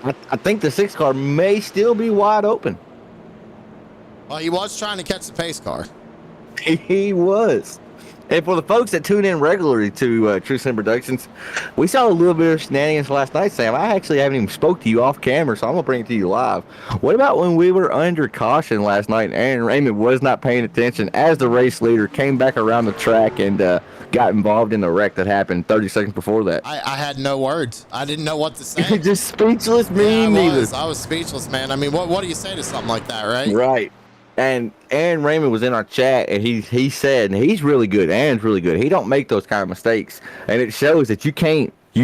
I think the 6 car may still be wide open. Well, he was trying to catch the pace car. He was. And for the folks that tune in regularly to True Sim Productions, we saw a little bit of shenanigans last night, Sam. I actually haven't even spoke to you off camera, so I'm going to bring it to you live. What about when we were under caution last night and Aaron Raymond was not paying attention as the race leader came back around the track and got involved in the wreck that happened 30 seconds before that? I had no words. I didn't know what to say. Just speechless, I was speechless, man. I mean, what do you say to something like that, right? Right. And Aaron Raymond was in our chat, and he said, and he's really good. Aaron's really good. He don't make those kind of mistakes, and it shows that you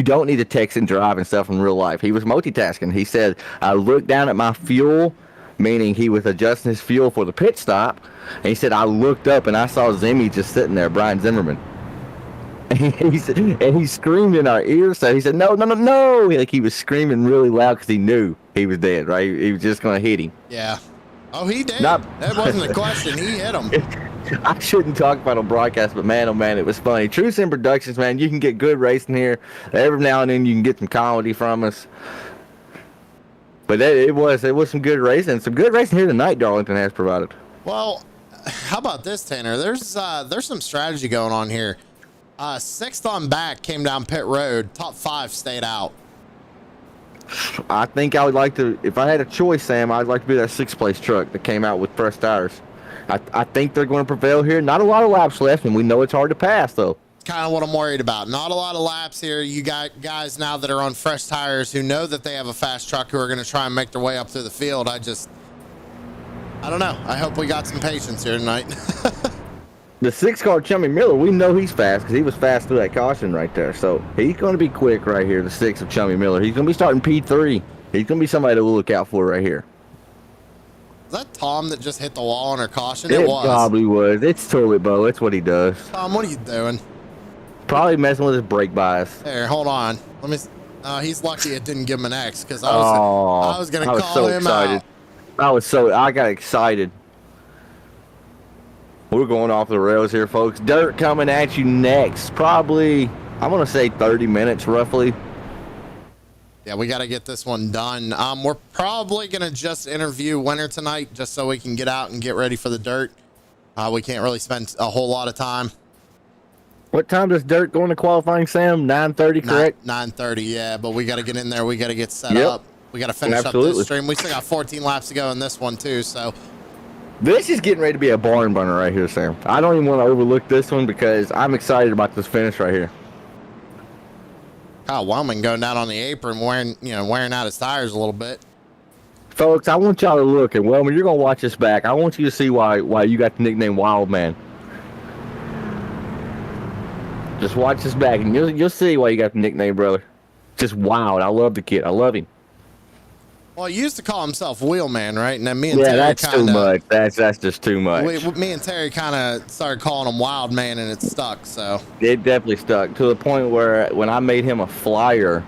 don't need to text and drive and stuff in real life. He was multitasking. He said, I looked down at my fuel, meaning he was adjusting his fuel for the pit stop, and he said, I looked up and I saw Zimmy just sitting there, Brian Zimmerman. And he said, and he screamed in our ears. So he said, no. Like he was screaming really loud because he knew he was dead, right? He was just going to hit him. Yeah. Oh, he did. That wasn't a question. He hit him. I shouldn't talk about on broadcast, but man, oh man, it was funny. True Sim Productions, man, you can get good racing here. Every now and then you can get some comedy from us. But it was some good racing. Some good racing here tonight, Darlington has provided. Well, how about this, Tanner? There's some strategy going on here. 6th on back came down pit road. Top 5 stayed out. I think I would like to, if I had a choice, Sam, I'd like to be that 6th place truck that came out with fresh tires. I think they're going to prevail here. Not a lot of laps left, and we know it's hard to pass, though. Kind of what I'm worried about. Not a lot of laps here. You got guys now that are on fresh tires who know that they have a fast truck who are going to try and make their way up through the field. I don't know. I hope we got some patience here tonight. The 6 car Chummy Miller, we know he's fast because he was fast through that caution right there. So he's going to be quick right here, the 6 of Chummy Miller. He's going to be starting P3. He's going to be somebody to look out for right here. Is that Tom that just hit the wall on her caution? It was. Probably was. It's Toilet Bow. That's what he does. Tom, what are you doing? Probably messing with his brake bias. There, hold on. Let me. He's lucky it didn't give him an X because I was gonna call so him excited. out. I got excited. We're going off the rails here, folks. Dirt coming at you next. Probably, I'm gonna say 30 minutes roughly. Yeah, we got to get this one done. We're probably gonna just interview Winter tonight, just so we can get out and get ready for the dirt. We can't really spend a whole lot of time. What time does Dirt go into qualifying, Sam? 9:30, correct? 9:30, yeah, but we got to get in there. We got to get set up. We got to finish up this stream. We still got 14 laps to go in this one, too, so. This is getting ready to be a barn burner right here, Sam. I don't even want to overlook this one because I'm excited about this finish right here. Kyle Wellman going down on the apron, wearing out his tires a little bit. Folks, I want y'all to look, and Wellman, you're going to watch this back. I want you to see why you got the nickname Wild Man. Just watch this back, and you'll see why you got the nickname, brother. Just wild. I love the kid. I love him. Well, he used to call himself Wheelman, right? And then me and yeah, Terry that's too much. That's just too much. Me and Terry kind of started calling him Wild Man, and it stuck. So it definitely stuck to the point where when I made him a flyer,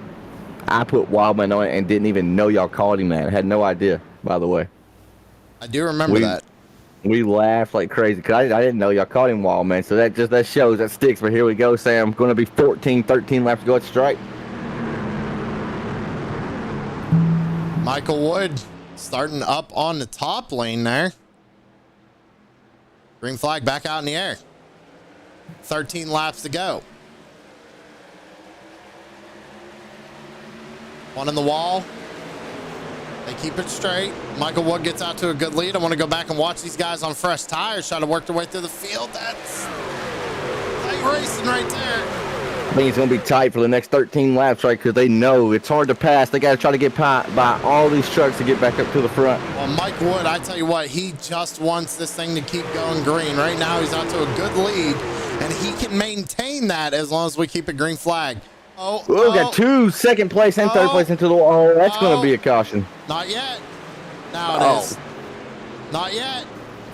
I put Wild Man on it and didn't even know y'all called him that. I had no idea, by the way. I do remember that. We laughed like crazy because I didn't know y'all called him Wild Man. So that shows, that sticks. But here we go, Sam. Going to be 13 laps to go at the stripe. Michael Wood starting up on the top lane there. Green flag back out in the air. 13 laps to go. One in the wall. They keep it straight. Michael Wood gets out to a good lead. I want to go back and watch these guys on fresh tires try to work their way through the field. That's tight racing right there. I think it's going to be tight for the next 13 laps, right? Because they know it's hard to pass. They got to try to get by all these trucks to get back up to the front. Well, Mike Wood, I tell you what, he just wants this thing to keep going green. Right now, he's out to a good lead, and he can maintain that as long as we keep a green flag. We got two second place and third place into the wall. Oh, that's going to be a caution. Not yet. Now it is. Not yet.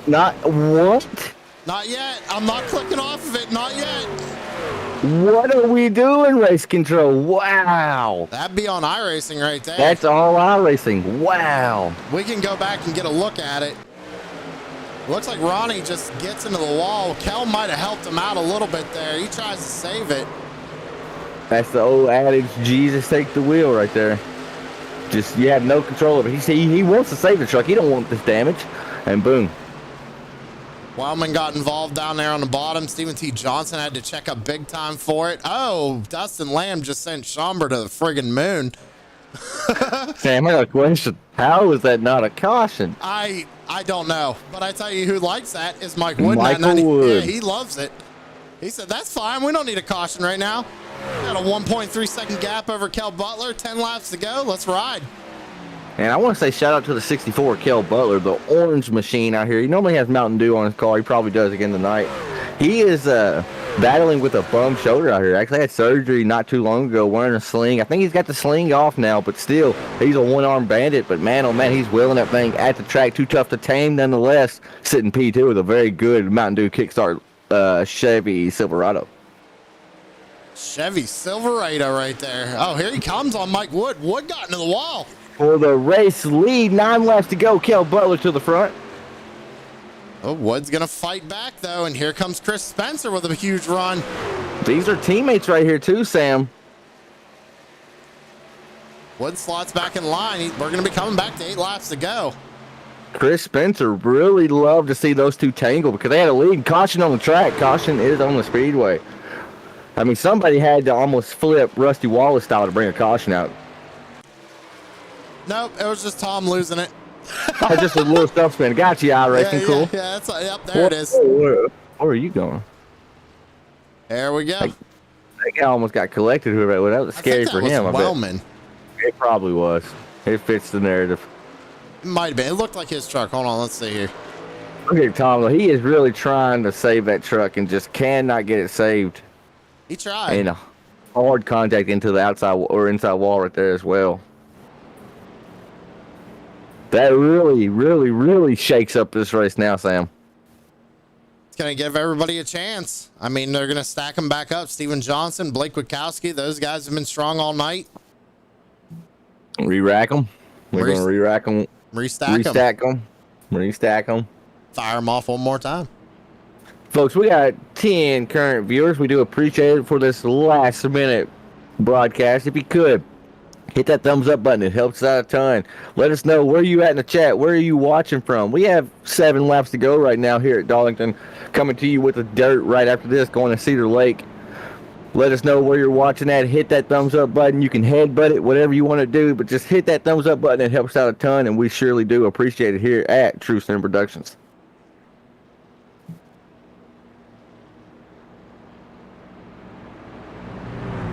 Not what? Not yet. I'm not clicking off of it. Not yet. What are we doing, race control? Wow. That'd be on iRacing right there. That's all iRacing. Wow. We can go back and get a look at it. Looks like Ronnie just gets into the wall. Kel might have helped him out a little bit there. He tries to save it. That's the old adage, Jesus take the wheel right there. Just, you have no control of it. He wants to save the truck. He don't want this damage. And boom. Wildman got involved down there on the bottom. Stephen T. Johnson had to check up big time for it. Oh, Dustin Lamb just sent Schomburg to the friggin' moon. Sam, I got a question. How is that not a caution? I don't know. But I tell you who likes that is Mike Wood. Michael Wood. Yeah, he loves it. He said, that's fine. We don't need a caution right now. Got a 1.3 second gap over Kel Butler. 10 laps to go. Let's ride. And I want to say shout out to the 64 Kel Butler, the orange machine out here. He normally has Mountain Dew on his car. He probably does again tonight. He is battling with a bum shoulder out here. Actually had surgery not too long ago, wearing a sling. I think he's got the sling off now, but still, he's a one-arm bandit. But man, oh man, he's wheeling that thing at the track. Too tough to tame nonetheless. Sitting P2 with a very good Mountain Dew kickstart Chevy Silverado. Chevy Silverado right there. Oh, here he comes on Mike Wood. Wood got into the wall. For the race lead, 9 laps to go. Kel Butler to the front. Oh, Wood's going to fight back, though, and here comes Chris Spencer with a huge run. These are teammates right here, too, Sam. Wood slots back in line. We're going to be coming back to 8 laps to go. Chris Spencer really loved to see those two tangle because they had a lead. Caution on the track. Caution is on the speedway. I mean, somebody had to almost flip Rusty Wallace style to bring a caution out. Nope, it was just Tom losing it. Oh, just a little stuff spin. Got you, iRacing. Cool. Yeah, that's, yep, there it is. Where are you going? There we go. That guy almost got collected. Whoever that was scary for him. I Wellman. It probably was. It fits the narrative. It might have been. It looked like his truck. Hold on, let's see here. Look at Tom, though. He is really trying to save that truck and just cannot get it saved. He tried. And a hard contact into the outside or inside wall right there as well. That really, really, really shakes up this race now, Sam. It's Going to give everybody a chance. I mean, they're going to stack them back up. Steven Johnson, Blake Witkowski, those guys have been strong all night. Re-rack them. We're going to re-rack them. Restack them. Restack them. Fire them off one more time. Folks, we got 10 current viewers. We do appreciate it for this last minute broadcast. If you could, hit that thumbs up button. It helps out a ton. Let us know where you at in the chat. Where are you watching from? We have 7 laps to go right now here at Darlington. Coming to you with the dirt right after this, going to Cedar Lake. Let us know where you're watching at. Hit that thumbs up button. You can headbutt it, whatever you want to do, but just hit that thumbs up button. It helps out a ton, and we surely do appreciate it here at True Center Productions.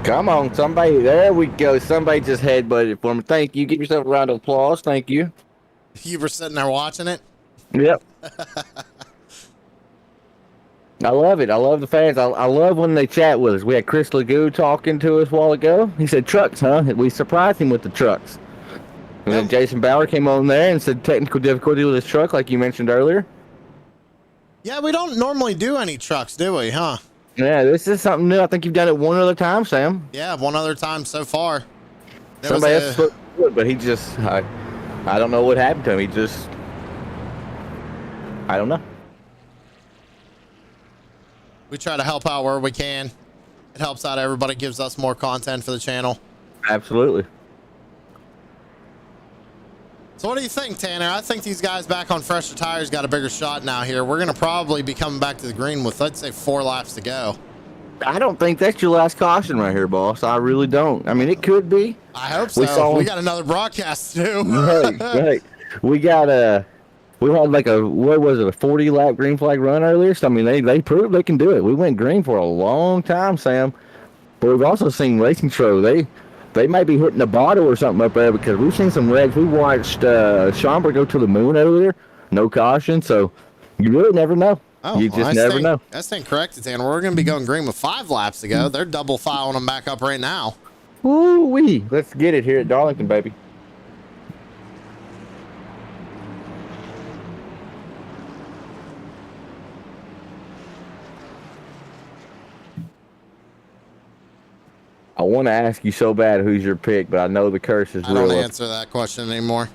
Come on, somebody. There we go. Somebody just headbutted for me. Thank you. Give yourself a round of applause. Thank you. You were sitting there watching it? Yep. I love it. I love the fans. I love when they chat with us. We had Chris Legoo talking to us a while ago. He said, trucks, huh? We surprised him with the trucks. And then Jason Bauer came on there and said technical difficulty with his truck, like you mentioned earlier. Yeah, we don't normally do any trucks, do we, huh? Yeah, this is something new. I think you've done it one other time, Sam. Yeah, one other time so far. Somebody else supposed to do it, but he just, I don't know what happened to him. He just, I don't know. We try to help out where we can. It helps out everybody, gives us more content for the channel. Absolutely. So what do you think, Tanner? I think these guys back on fresher tires got a bigger shot now here. We're going to probably be coming back to the green with, let's say, 4 laps to go. I don't think that's your last caution right here, boss. I really don't. I mean, it could be. I hope so. We got another broadcast to do. Right. We got we had like a 40 lap green flag run earlier. So I mean, they proved they can do it. We went green for a long time, Sam. But we've also seen Racing Tro. They might be hitting the bottle or something up there because we've seen some wrecks. We watched Schomburg go to the moon earlier. No caution, so you really never know. Oh, you just never know. That's incorrect, Tanner. We're going to be going green with 5 laps to go. They're double filing them back up right now. Woo-wee. Let's get it here at Darlington, baby. I want to ask you so bad who's your pick, but I know the curse is real. I don't answer that question anymore.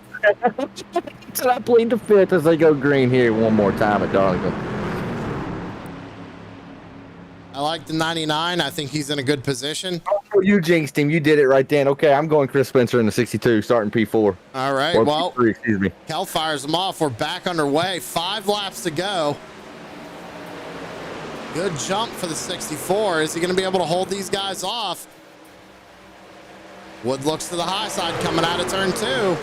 So I plead the 5th as they go green here one more time at Darlington. I like the 99. I think he's in a good position. Oh, you jinxed him. You did it right then. Okay, I'm going Chris Spencer in the 62, starting P4. All right, or well, P3, excuse me. Kel fires them off. We're back underway. 5 laps to go. Good jump for the 64. Is he going to be able to hold these guys off? Wood looks to the high side coming out of turn 2.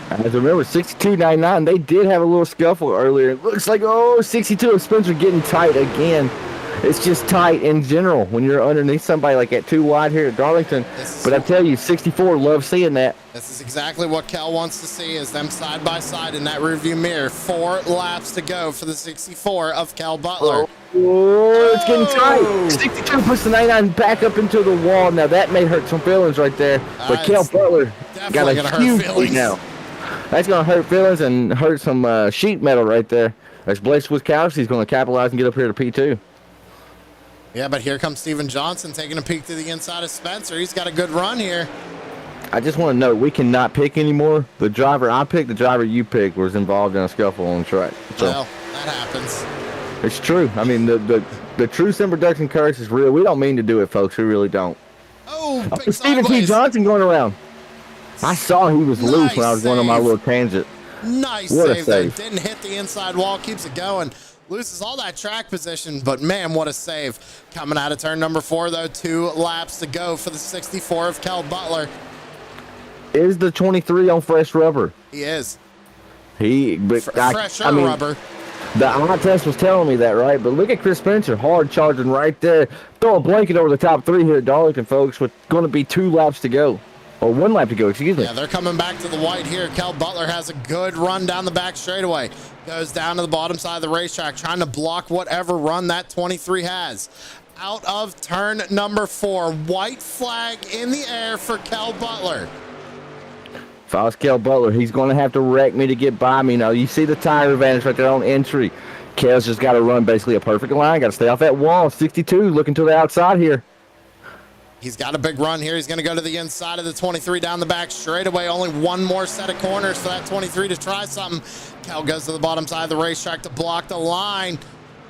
As I remember, 62.99, they did have a little scuffle earlier. It looks like, 62 and Spencer getting tight again. It's just tight in general when you're underneath somebody like that 2 wide here at Darlington. But I tell you, 64 loves seeing that. This is exactly what Kel wants to see, is them side by side in that rearview mirror. 4 laps to go for the 64 of Kel Butler. Oh, it's getting tight. 62 puts the 99 back up into the wall. Now that may hurt some feelings right there. But Kel Butler got a huge lead now. That's going to hurt feelings and hurt some sheet metal right there. As Blake Witkowski is going to capitalize and get up here to P2. Yeah, but here comes Steven Johnson taking a peek to the inside of Spencer. He's got a good run here. I just want to note, we cannot pick anymore. The driver I picked, the driver you picked was involved in a scuffle on the track. So, well, that happens. It's true. I mean, the true Sim production curse is real. We don't mean to do it, folks. We really don't. Oh, big Stephen T. Johnson going around. I saw he was loose when I was going on my little tangent. Nice save there. Didn't hit the inside wall. Keeps it going. Loses all that track position, but man, what a save. Coming out of turn number 4, though. 2 laps to go for the 64 of Kel Butler. Is the 23 on fresh rubber? He is. Fresh rubber. The eye test was telling me that, right? But look at Chris Spencer, hard charging right there. Throw a blanket over the top 3 here at Darlington, folks, with going to be 2 laps to go. Or 1 lap to go, excuse me. Yeah, they're coming back to the white here. Kel Butler has a good run down the back straightaway. Goes down to the bottom side of the racetrack, trying to block whatever run that 23 has. Out of turn number 4. White flag in the air for Kel Butler. If I was Kel Butler, he's going to have to wreck me to get by me. Now, you see the tire advantage right there on entry. Kel's just got to run basically a perfect line. Got to stay off that wall. 62 looking to the outside here. He's got a big run here. He's going to go to the inside of the 23 down the back straightaway. Only one more set of corners for that 23 to try something. Kel goes to the bottom side of the racetrack to block the line.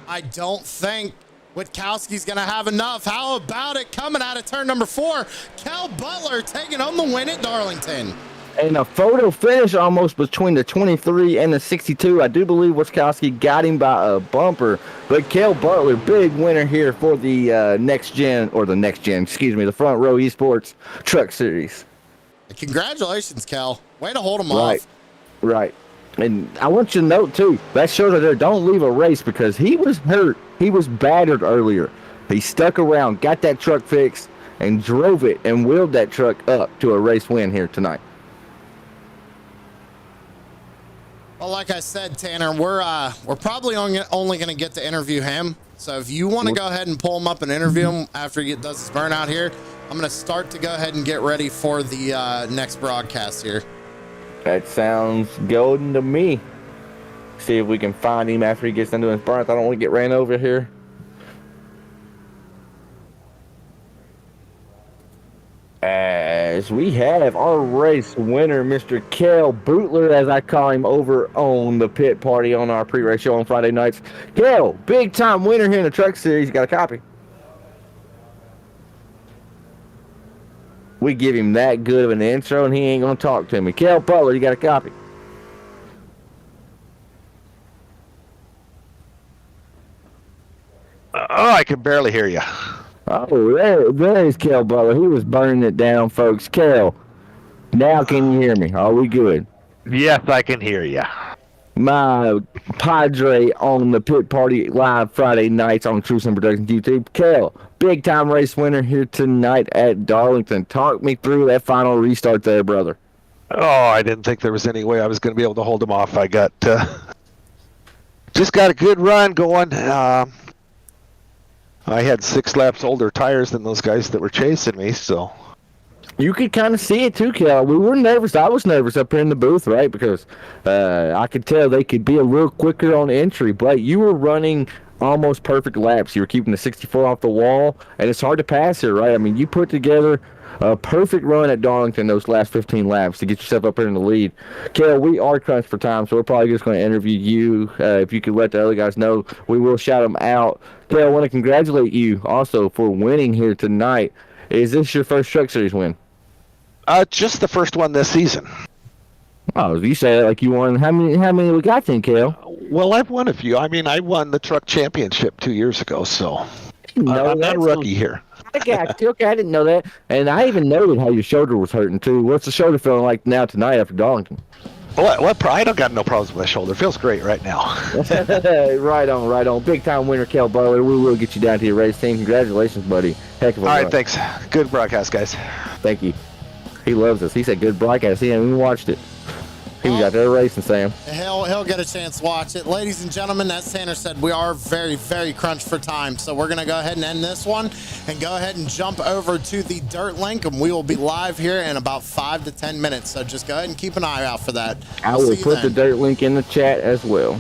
I don't think Witkowski's going to have enough. How about it coming out of turn number 4? Kel Butler taking home the win at Darlington. And a photo finish almost between the 23 and the 62. I do believe Witkowski got him by a bumper. But Kel Butler, big winner here for the the Front Row Esports Truck Series. Congratulations, Kel. Way to hold him off. Right. And I want you to note, too, that shows right there, don't leave a race because he was hurt. He was battered earlier. He stuck around, got that truck fixed, and drove it and wheeled that truck up to a race win here tonight. Well, like I said, Tanner, we're probably only going to get to interview him. So if you want to go ahead and pull him up and interview him after he does his burnout here, I'm going to start to go ahead and get ready for the next broadcast here. That sounds golden to me. See if we can find him after he gets done doing his burnout. I don't want to get ran over here. As we have our race winner, Mr. Kel Butler, as I call him, over on the pit party on our pre-race show on Friday nights. Kel, big time winner here in the truck series. You got a copy? We give him that good of an intro and he ain't gonna talk to me. Kel Butler, you got a copy? Oh, I can barely hear you. Oh, there's Kel Butler. He was burning it down, folks. Kel, now can you hear me? Are we good? Yes, I can hear you. My Padre on the pit party live Friday nights on True Sim Productions YouTube. Kel, big time race winner here tonight at Darlington. Talk me through that final restart there, brother. Oh, I didn't think there was any way I was going to be able to hold him off. I got just got a good run going. I had 6 laps older tires than those guys that were chasing me, so. You could kind of see it too, Kel. We were nervous. I was nervous up here in the booth, right? Because I could tell they could be a little quicker on entry. But you were running almost perfect laps. You were keeping the 64 off the wall, and it's hard to pass here, right? I mean, you put together a perfect run at Darlington those last 15 laps to get yourself up here in the lead. Kel, we are crunched for time, so we're probably just going to interview you. If you could let the other guys know, we will shout them out. Kel, I want to congratulate you also for winning here tonight. Is this your first Truck Series win? Just the first one this season. Oh, you say that like you won. How many we got then, Kel? Well, I've won a few. I mean, I won the truck championship 2 years ago, so I'm not a rookie here. I got you. Okay, I didn't know that. And I even noted how your shoulder was hurting, too. What's the shoulder feeling like now tonight after Darlington? I don't got no problems with my shoulder. It feels great right now. Right on. Big time winner, Kel Butler. We will get you down to your race team. Congratulations, buddy. Heck of a run. All right, thanks. Good broadcast, guys. Thank you. He loves us. He said good broadcast. He hasn't even watched it. He was out there racing, Sam. He'll get a chance to watch it. Ladies and gentlemen, as Tanner said, we are very, very crunched for time. So we're going to go ahead and end this one and go ahead and jump over to the Dirt Link, and we will be live here in about 5 to 10 minutes. So just go ahead and keep an eye out for that. I will put the Dirt Link in the chat as well.